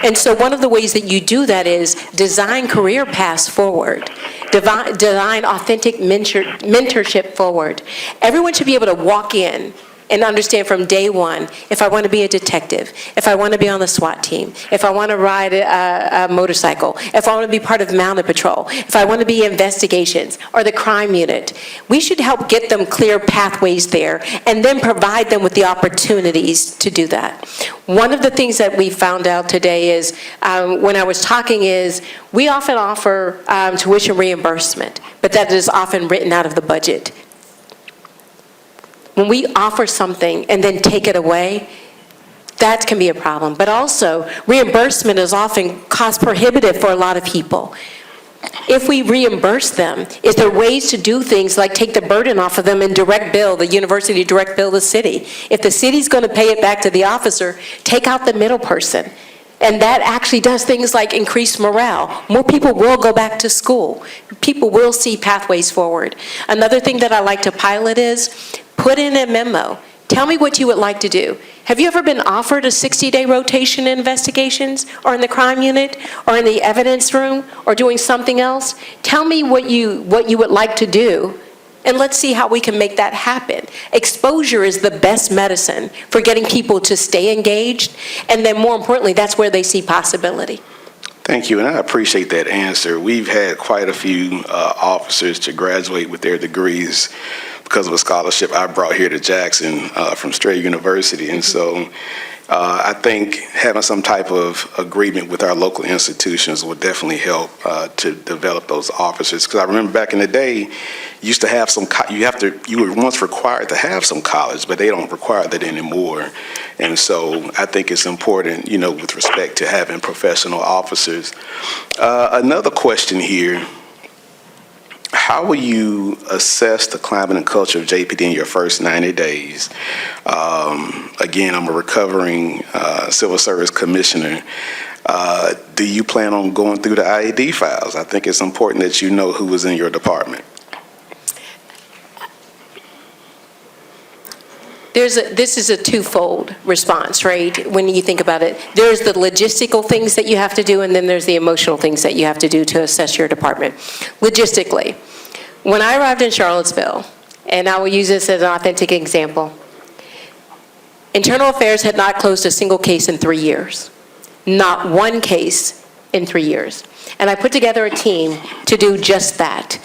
And so one of the ways that you do that is design career paths forward, design authentic mentorship forward. Everyone should be able to walk in and understand from day one, if I want to be a detective, if I want to be on the SWAT team, if I want to ride a motorcycle, if I want to be part of mounted patrol, if I want to be investigations or the crime unit, we should help get them clear pathways there and then provide them with the opportunities to do that. One of the things that we found out today is, when I was talking is, we often offer tuition reimbursement, but that is often written out of the budget. When we offer something and then take it away, that can be a problem. But also, reimbursement is often cost prohibitive for a lot of people. If we reimburse them, is there ways to do things like take the burden off of them and direct bill, the university direct bill the city? If the city's going to pay it back to the officer, take out the middle person. And that actually does things like increase morale. More people will go back to school. People will see pathways forward. Another thing that I like to pilot is put in a memo. Tell me what you would like to do. Have you ever been offered a 60-day rotation in investigations or in the crime unit or in the evidence room or doing something else? Tell me what you would like to do, and let's see how we can make that happen. Exposure is the best medicine for getting people to stay engaged, and then more importantly, that's where they see possibility. Thank you, and I appreciate that answer. We've had quite a few officers to graduate with their degrees because of a scholarship I brought here to Jackson from Strayer University. And so I think having some type of agreement with our local institutions would definitely help to develop those officers. Because I remember back in the day, you used to have you were once required to have some college, but they don't require that anymore. And so I think it's important, you know, with respect to having professional officers. Another question here. How will you assess the climate and culture of JPD in your first 90 days? Again, I'm a recovering civil service commissioner. Do you plan on going through the IED files? I think it's important that you know who was in your department. This is a twofold response, right? When you think about it, there's the logistical things that you have to do, and then there's the emotional things that you have to do to assess your department. Logistically, when I arrived in Charlottesville, and I will use this as an authentic example, Internal Affairs had not closed a single case in 3 years. Not one case in 3 years. And I put together a team to do just that.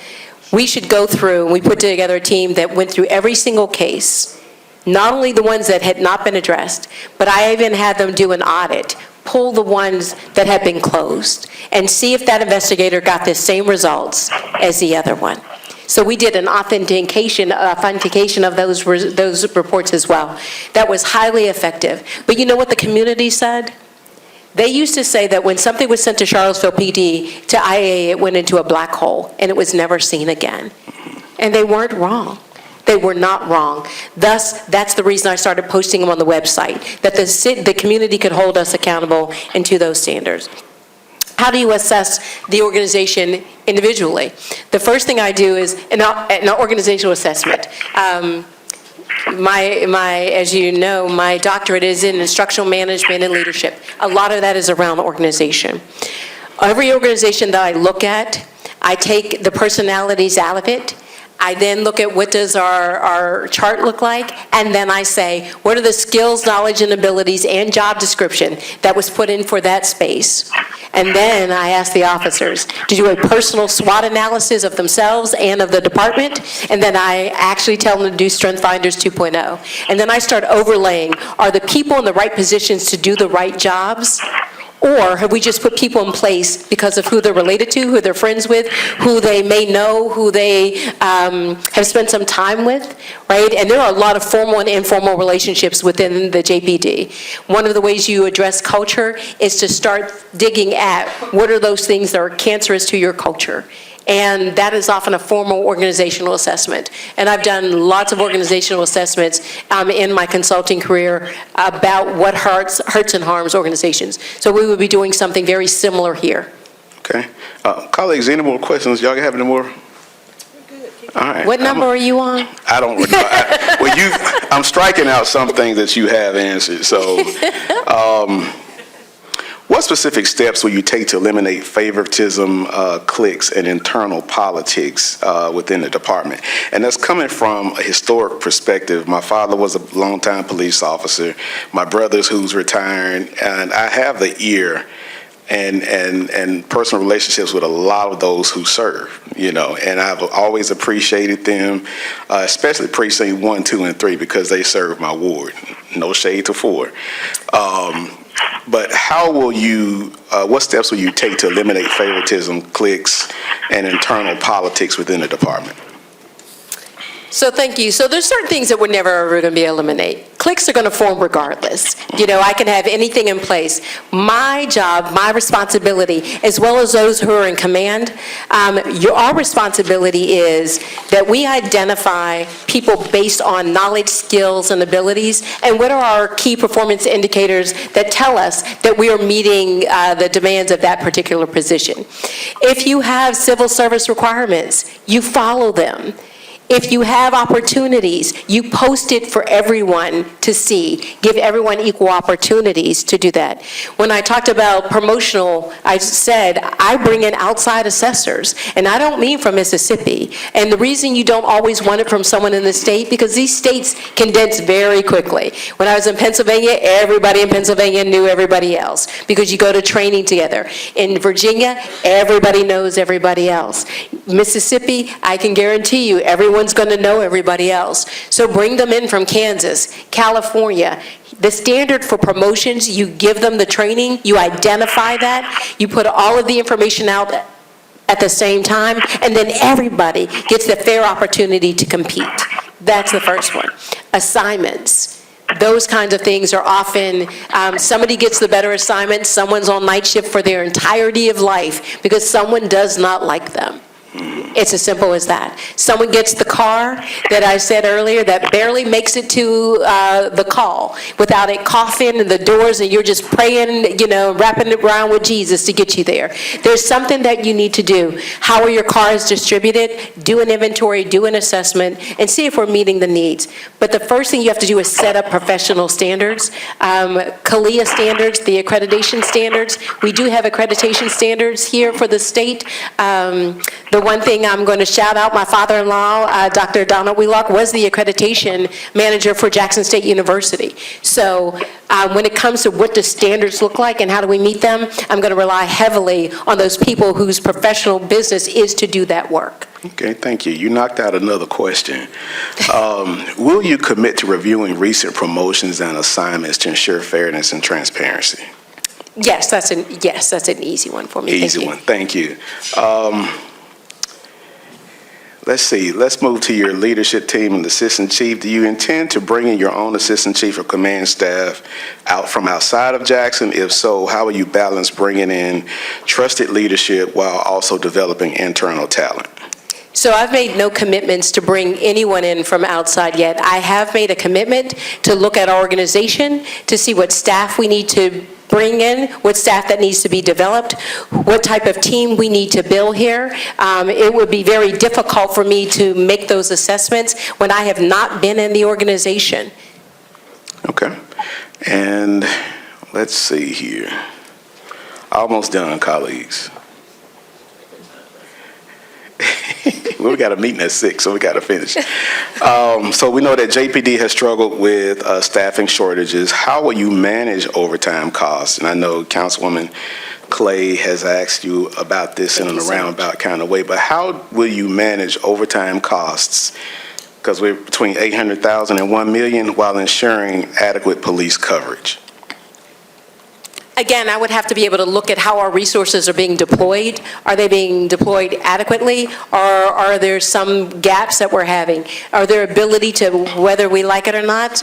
We should go through, and we put together a team that went through every single case, not only the ones that had not been addressed, but I even had them do an audit, pull the ones that had been closed, and see if that investigator got the same results as the other one. So we did an authentication of those reports as well. That was highly effective. But you know what the community said? They used to say that when something was sent to Charlottesville PD, to IAA, it went into a black hole, and it was never seen again. And they weren't wrong. They were not wrong. Thus, that's the reason I started posting them on the website, that the community could hold us accountable and to those standards. How do you assess the organization individually? The first thing I do is an organizational assessment. As you know, my doctorate is in instructional management and leadership. A lot of that is around organization. Every organization that I look at, I take the personalities out of it. I then look at what does our chart look like, and then I say, what are the skills, knowledge, and abilities and job description that was put in for that space? And then I ask the officers to do a personal SWOT analysis of themselves and of the department, and then I actually tell them to do Strength Finders 2.0. And then I start overlaying, are the people in the right positions to do the right jobs? Or have we just put people in place because of who they're related to, who they're friends with, who they may know, who they have spent some time with, right? And there are a lot of formal and informal relationships within the JPD. One of the ways you address culture is to start digging at what are those things that are cancerous to your culture. And that is often a formal organizational assessment. And I've done lots of organizational assessments in my consulting career about what hurts and harms organizations. So we would be doing something very similar here. Okay. Colleagues, any more questions? Y'all have any more? All right. What number are you on? I don't know. I'm striking out some things that you have answered. So, what specific steps will you take to eliminate favoritism, cliques, and internal politics within the department? And that's coming from a historic perspective. My father was a longtime police officer. My brother's who's retiring, and I have the ear and personal relationships with a lot of those who serve, you know, and I've always appreciated them, especially Precinct 1, 2, and 3, because they serve my ward. No shade to 4. But how will you, what steps will you take to eliminate favoritism, cliques, and internal politics within the department? So thank you. So there's certain things that we're never ever going to be able to eliminate. Cliques are going to form regardless. You know, I can have anything in place. My job, my responsibility, as well as those who are in command, our responsibility is that we identify people based on knowledge, skills, and abilities, and what are our key performance indicators that tell us that we are meeting the demands of that particular position. If you have civil service requirements, you follow them. If you have opportunities, you post it for everyone to see. Give everyone equal opportunities to do that. When I talked about promotional, I said I bring in outside assessors, and I don't mean from Mississippi. And the reason you don't always want it from someone in the state, because these states condense very quickly. When I was in Pennsylvania, everybody in Pennsylvania knew everybody else, because you go to training together. In Virginia, everybody knows everybody else. Mississippi, I can guarantee you, everyone's going to know everybody else. So bring them in from Kansas, California. The standard for promotions, you give them the training, you identify that, you put all of the information out at the same time, and then everybody gets the fair opportunity to compete. That's the first one. Assignments. Those kinds of things are often, somebody gets the better assignment, someone's on night shift for their entirety of life because someone does not like them. It's as simple as that. Someone gets the car that I said earlier that barely makes it to the call without it coughing in the doors, and you're just praying, wrapping it around with Jesus to get you there. There's something that you need to do. How are your cars distributed? Do an inventory, do an assessment, and see if we're meeting the needs. But the first thing you have to do is set up professional standards. CALIA standards, the accreditation standards. We do have accreditation standards here for the state. The one thing I'm going to shout out, my father-in-law, Dr. Donald Wheelock, was the accreditation manager for Jackson State University. So when it comes to what do standards look like and how do we meet them, I'm going to rely heavily on those people whose professional business is to do that work. Okay, thank you. You knocked out another question. Will you commit to reviewing recent promotions and assignments to ensure fairness and transparency? Yes, that's an easy one for me. Easy one, thank you. Let's see, let's move to your leadership team and assistant chief. Do you intend to bring in your own assistant chief or command staff out from outside of Jackson? If so, how will you balance bringing in trusted leadership while also developing internal talent? So I've made no commitments to bring anyone in from outside yet. I have made a commitment to look at our organization, to see what staff we need to bring in, what staff that needs to be developed, what type of team we need to build here. It would be very difficult for me to make those assessments when I have not been in the organization. Okay, and let's see here. Almost done, colleagues. We got a meeting at 6, so we got to finish. So we know that JPD has struggled with staffing shortages. How will you manage overtime costs? And I know Councilwoman Clay has asked you about this in an roundabout kind of way, but how will you manage overtime costs? Because we're between $800,000 and $1 million while ensuring adequate police coverage. Again, I would have to be able to look at how our resources are being deployed. Are they being deployed adequately, or are there some gaps that we're having? Are there ability to, whether we like it or not,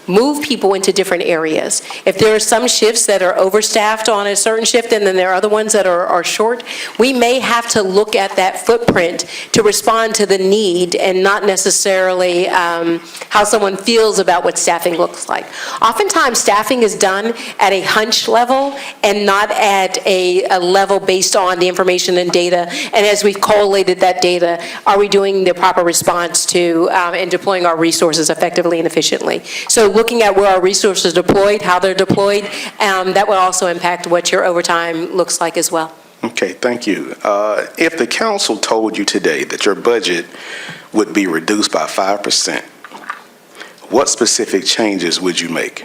move people into different areas? If there are some shifts that are overstaffed on a certain shift and then there are other ones that are short, we may have to look at that footprint to respond to the need and not necessarily how someone feels about what staffing looks like. Oftentimes, staffing is done at a hunch level and not at a level based on the information and data. And as we've collated that data, are we doing the proper response to and deploying our resources effectively and efficiently? So looking at where our resources are deployed, how they're deployed, that will also impact what your overtime looks like as well. Okay, thank you. If the council told you today that your budget would be reduced by 5%, what specific changes would you make?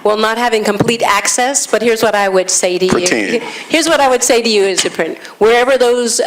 Well, not having complete access, but here's what I would say to you. Pretend. Here's what I would say to you is, wherever those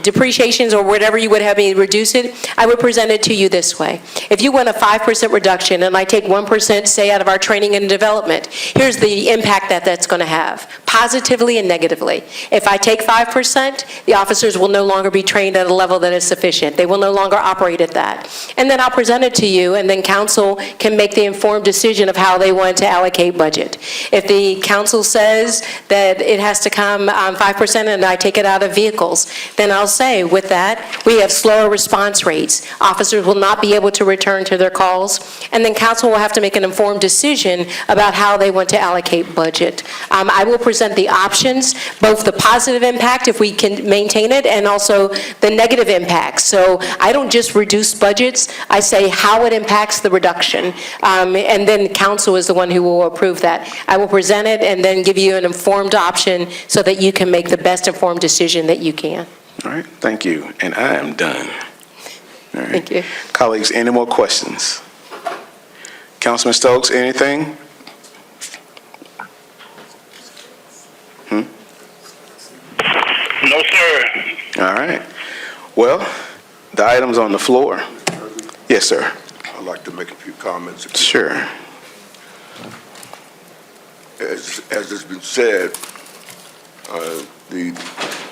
depreciations or whatever you would have me reduce it, I would present it to you this way. If you want a 5% reduction and I take 1%, say, out of our training and development, here's the impact that that's going to have, positively and negatively. If I take 5%, the officers will no longer be trained at a level that is sufficient. They will no longer operate at that. And then I'll present it to you, and then council can make the informed decision of how they want to allocate budget. If the council says that it has to come 5% and I take it out of vehicles, then I'll say with that, we have slower response rates. Officers will not be able to return to their calls, and then council will have to make an informed decision about how they want to allocate budget. I will present the options, both the positive impact if we can maintain it, and also the negative impact. So I don't just reduce budgets, I say how it impacts the reduction, and then council is the one who will approve that. I will present it and then give you an informed option so that you can make the best informed decision that you can. All right, thank you, and I am done. All right. Thank you. Colleagues, any more questions? Councilman Stokes, anything? No, sir. All right. Well, the items on the floor. Yes, sir. I'd like to make a few comments. Sure. As has been said, the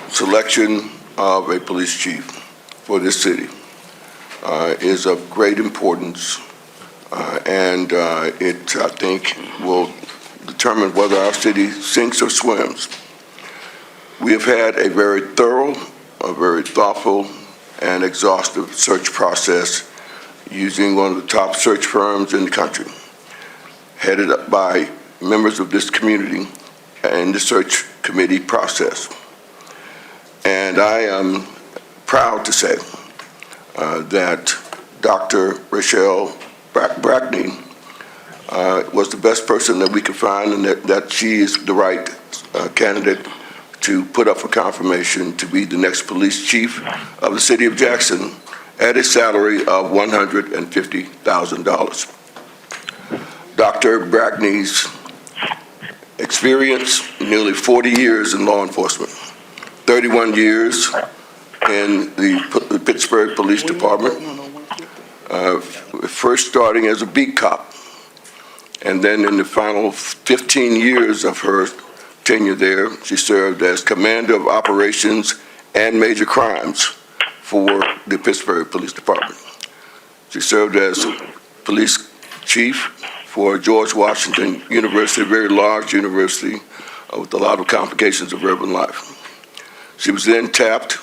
selection of a police chief for this city is of great importance, and it, I think, will determine whether our city sinks or swims. We have had a very thorough a very thoughtful and exhaustive search process using one of the top search firms in the country, headed up by members of this community in the search committee process. And I am proud to say that Dr. Rachelle Brackney was the best person that we could find, and that she is the right candidate to put up for confirmation to be the next police chief of the city of Jackson at a salary of $150,000. Dr. Brackney's experience, nearly 40 years in law enforcement, 31 years in the Pittsburgh Police Department, first starting as a beat cop, and then in the final 15 years of her tenure there, she served as commander of operations and major crimes for the Pittsburgh Police Department. She served as police chief for George Washington University, a very large university with a lot of complications of urban life. She was then tapped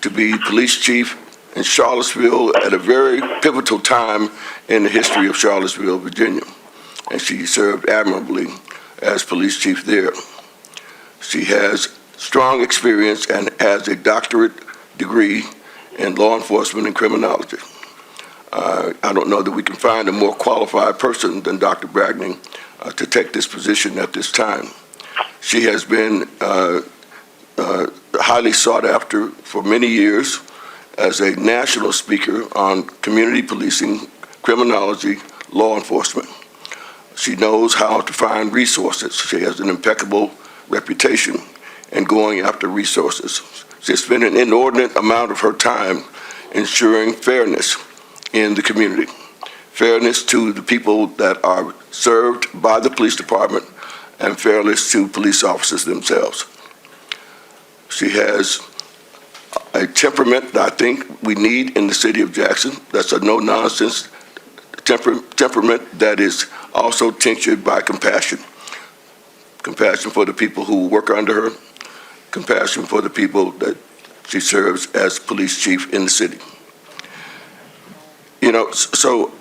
to be police chief in Charlottesville at a very pivotal time in the history of Charlottesville, Virginia, and she served admirably as police chief there. She has strong experience and has a doctorate degree in law enforcement and criminology. I don't know that we can find a more qualified person than Dr. Brackney to take this position at this time. She has been highly sought after for many years as a national speaker on community policing, criminology, law enforcement. She knows how to find resources. She has an impeccable reputation in going after resources. She has spent an inordinate amount of her time ensuring fairness in the community, fairness to the people that are served by the police department, and fairness to police officers themselves. She has a temperament that I think we need in the city of Jackson. That's a no-nonsense temperament that is also tinctured by compassion. Compassion for the people who work under her, compassion for the people that she serves as police chief in the city. You know, so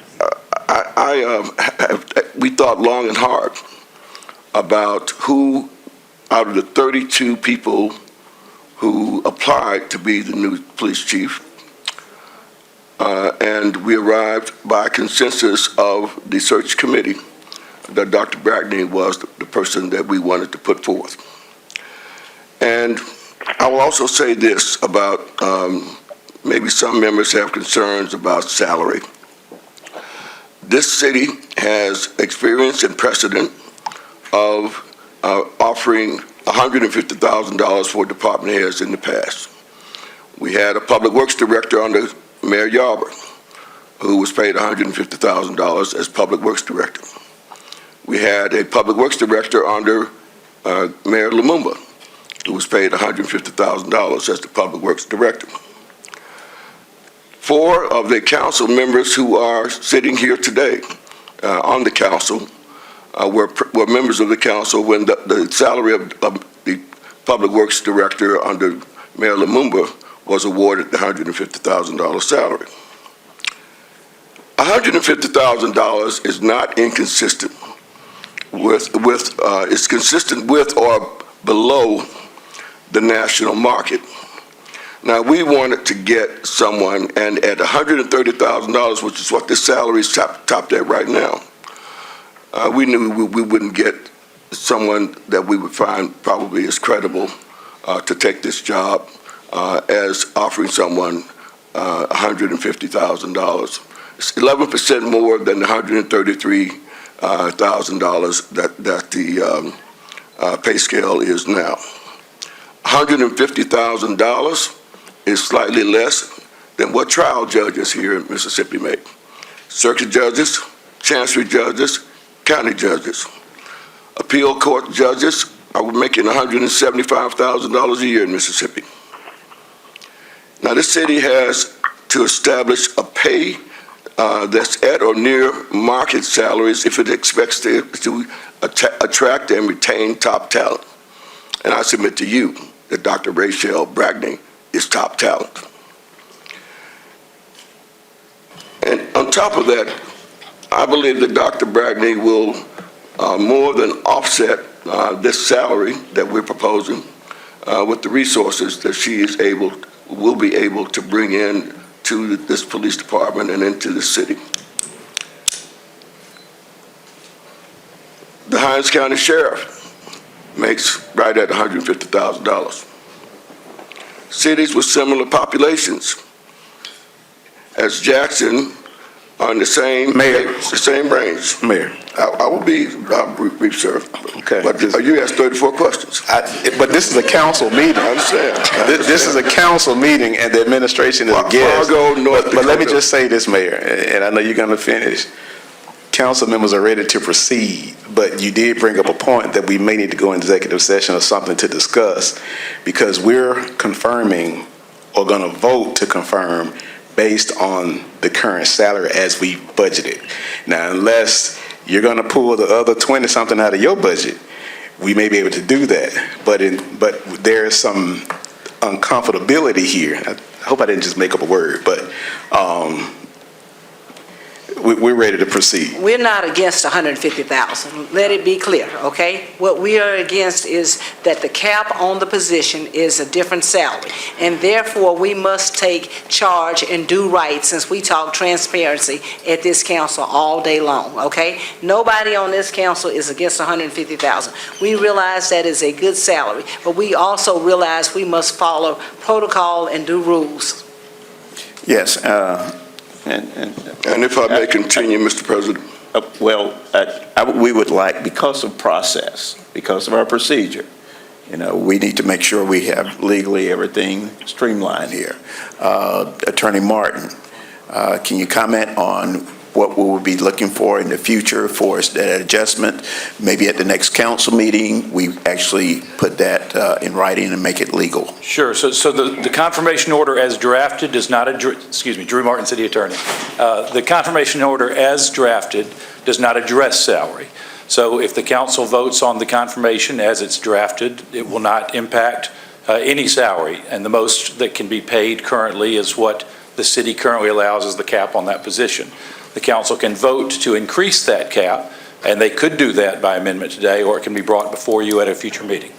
we thought long and hard about who, out of the 32 people who applied to be the new police chief, and we arrived by consensus of the search committee that Dr. Brackney was the person that we wanted to put forth. And I will also say this about maybe some members have concerns about salary. This city has experience and precedent of offering $150,000 for department heads in the past. We had a public works director under Mayor Yarber who was paid $150,000 as public works director. We had a public works director under Mayor Lumumba who was paid $150,000 as the public works director. 4 of the council members who are sitting here today on the council were members of the council when the salary of the public works director under Mayor Lumumba was awarded the $150,000 salary. $150,000 is not inconsistent it's consistent with or below the national market. Now, we wanted to get someone, and at $130,000, which is what this salary is topped at right now, we knew we wouldn't get someone that we would find probably as credible to take this job as offering someone $150,000. It's 11% more than the $133,000 that the pay scale is now. $150,000 is slightly less than what trial judges here in Mississippi make. Circuit judges, chancery judges, county judges. Appeal court judges are making $175,000 a year in Mississippi. Now, this city has to establish a pay that's at or near market salaries if it expects to attract and retain top talent. And I submit to you that Dr. Rachelle Brackney is top talent. And on top of that, I believe that Dr. Brackney will more than offset this salary that we're proposing with the resources that she will be able to bring in to this police department and into the city. The Hinds County Sheriff makes right at $150,000. Cities with similar populations as Jackson are in the same range. Mayor. I will be brief, sir. Okay. But you asked 34 questions. But this is a council meeting. I understand. This is a council meeting, and the administration is a guest. Fargo, North But let me Dakota. just say this, Mayor, and I know you're going to finish. Council members are ready to proceed, but you did bring up a point that we may need to go into executive session or something to discuss, because we're confirming or going to vote to confirm based on the current salary as we budgeted. Now, unless you're going to pull the other 20-something out of your budget, we may be able to do that. But there is some uncomfortability here. I hope I didn't just make up a word, but we're ready to proceed. We're not against 150,000. Let it be clear, okay? What we are against is that the cap on the position is a different salary, and therefore we must take charge and do right, since we talk transparency at this council all day long, okay? Nobody on this council is against 150,000. We realize that is a good salary, but we also realize we must follow protocol and do rules. Yes, And if I may continue, Mr. President. we would like, because of process, because of our procedure, we need to make sure we have legally everything streamlined here. Attorney Martin, can you comment on what we will be looking for in the future for that adjustment? Maybe at the next council meeting, we actually put that in writing and make it legal. Sure. So the confirmation order as drafted does not Drew Martin, City Attorney. The confirmation order as drafted does not address salary. So if the council votes on the confirmation as it's drafted, it will not impact any salary. And the most that can be paid currently is what the city currently allows as the cap on that position. The council can vote to increase that cap, and they could do that by amendment today, or it can be brought before you at a future meeting.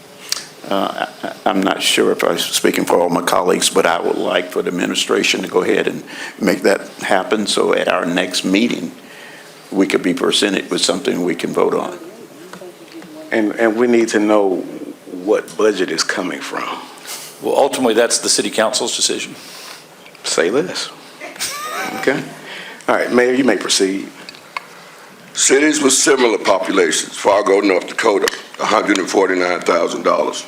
I'm not sure if I was speaking for all my colleagues, but I would like for the administration to go ahead and make that happen, so at our next meeting, we could be presented with something we can vote on. And we need to know what budget is coming from. Well, ultimately, that's the city council's decision. Say less. Okay? All right, Mayor, you may proceed. Cities with similar populations: Fargo, North Dakota, $149,000.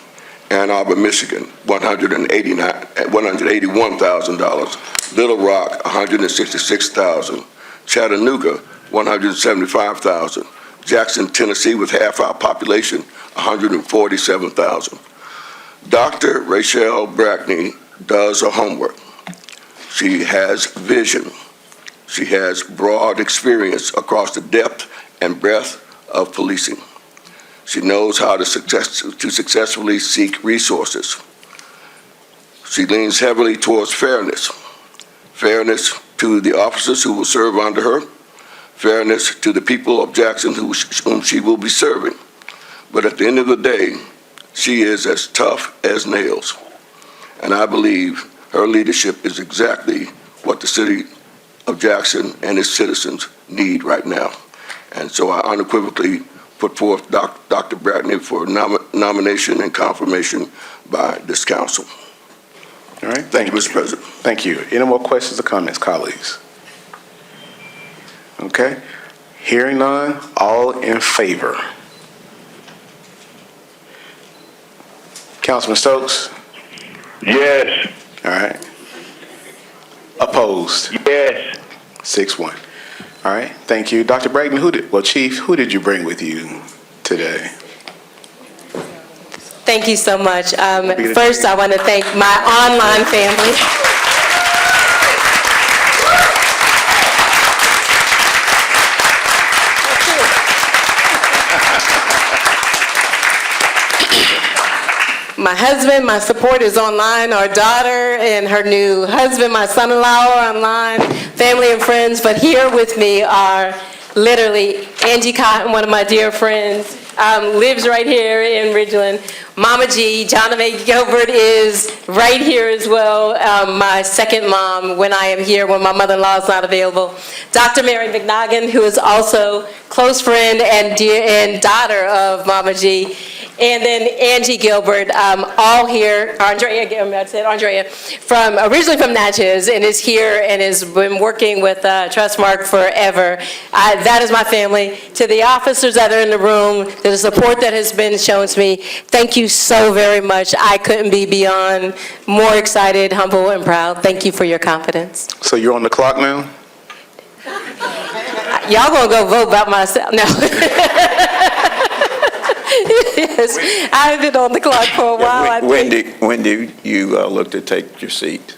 Ann Arbor, Michigan, $181,000. Little Rock, $166,000. Chattanooga, $175,000. Jackson, Tennessee, with half our population, $147,000. Dr. Rachel Brackney does her homework. She has vision. She has broad experience across the depth and breadth of policing. She knows how to successfully seek resources. She leans heavily towards fairness. Fairness to the officers who will serve under her. Fairness to the people of Jackson whom she will be serving. But at the end of the day, she is as tough as nails. And I believe her leadership is exactly what the city of Jackson and its citizens need right now. And so I unequivocally put forth Dr. Brackney for nomination and confirmation by this council. All right? Thank you, Mr. President. Thank you. Any more questions or comments, colleagues? Okay. Hearing none, all in favor? Councilman Stokes? Yes. All right. Opposed? Yes. 6-1. All right, thank you. Dr. Brackney, Chief, who did you bring with you today? Thank you so much. First, I want to thank my online family. My My husband, my support is online. Our daughter and her new husband, my son-in-law are online, family and friends. But here with me are literally Angie Cotton, one of my dear friends, lives right here in Ridgeland. Mama G, Jonna Mae Gilbert is right here as well, my second mom when I am here, when my mother-in-law is not available. Dr. Mary McNoggin, who is also close friend and daughter of Mama G. And then Angie Gilbert, all here, Andrea, originally from Natchez, and is here and has been working with Trustmark forever. That is my family. To the officers that are in the room, to the support that has been shown to me, thank you so very much. I couldn't be beyond more excited, humble, and proud. Thank you for your confidence. So you're on the clock now? Y'all gonna go vote about myself? No. Yes, I've been on the clock for a while. I think. When do you look to take your seat?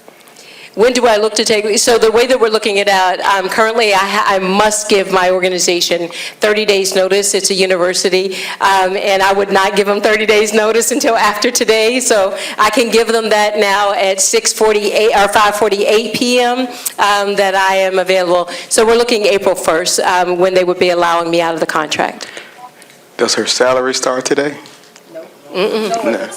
When do I look to take, so the way that we're looking it out, currently I must give my organization 30 days notice. It's a university, and I would not give them 30 days notice until after today, so I can give them that now at 6:48 or 5:48 p.m. That I am available. So we're looking April 1st, when they would be allowing me out of the contract. Does her salary start today? Mm-mm. No.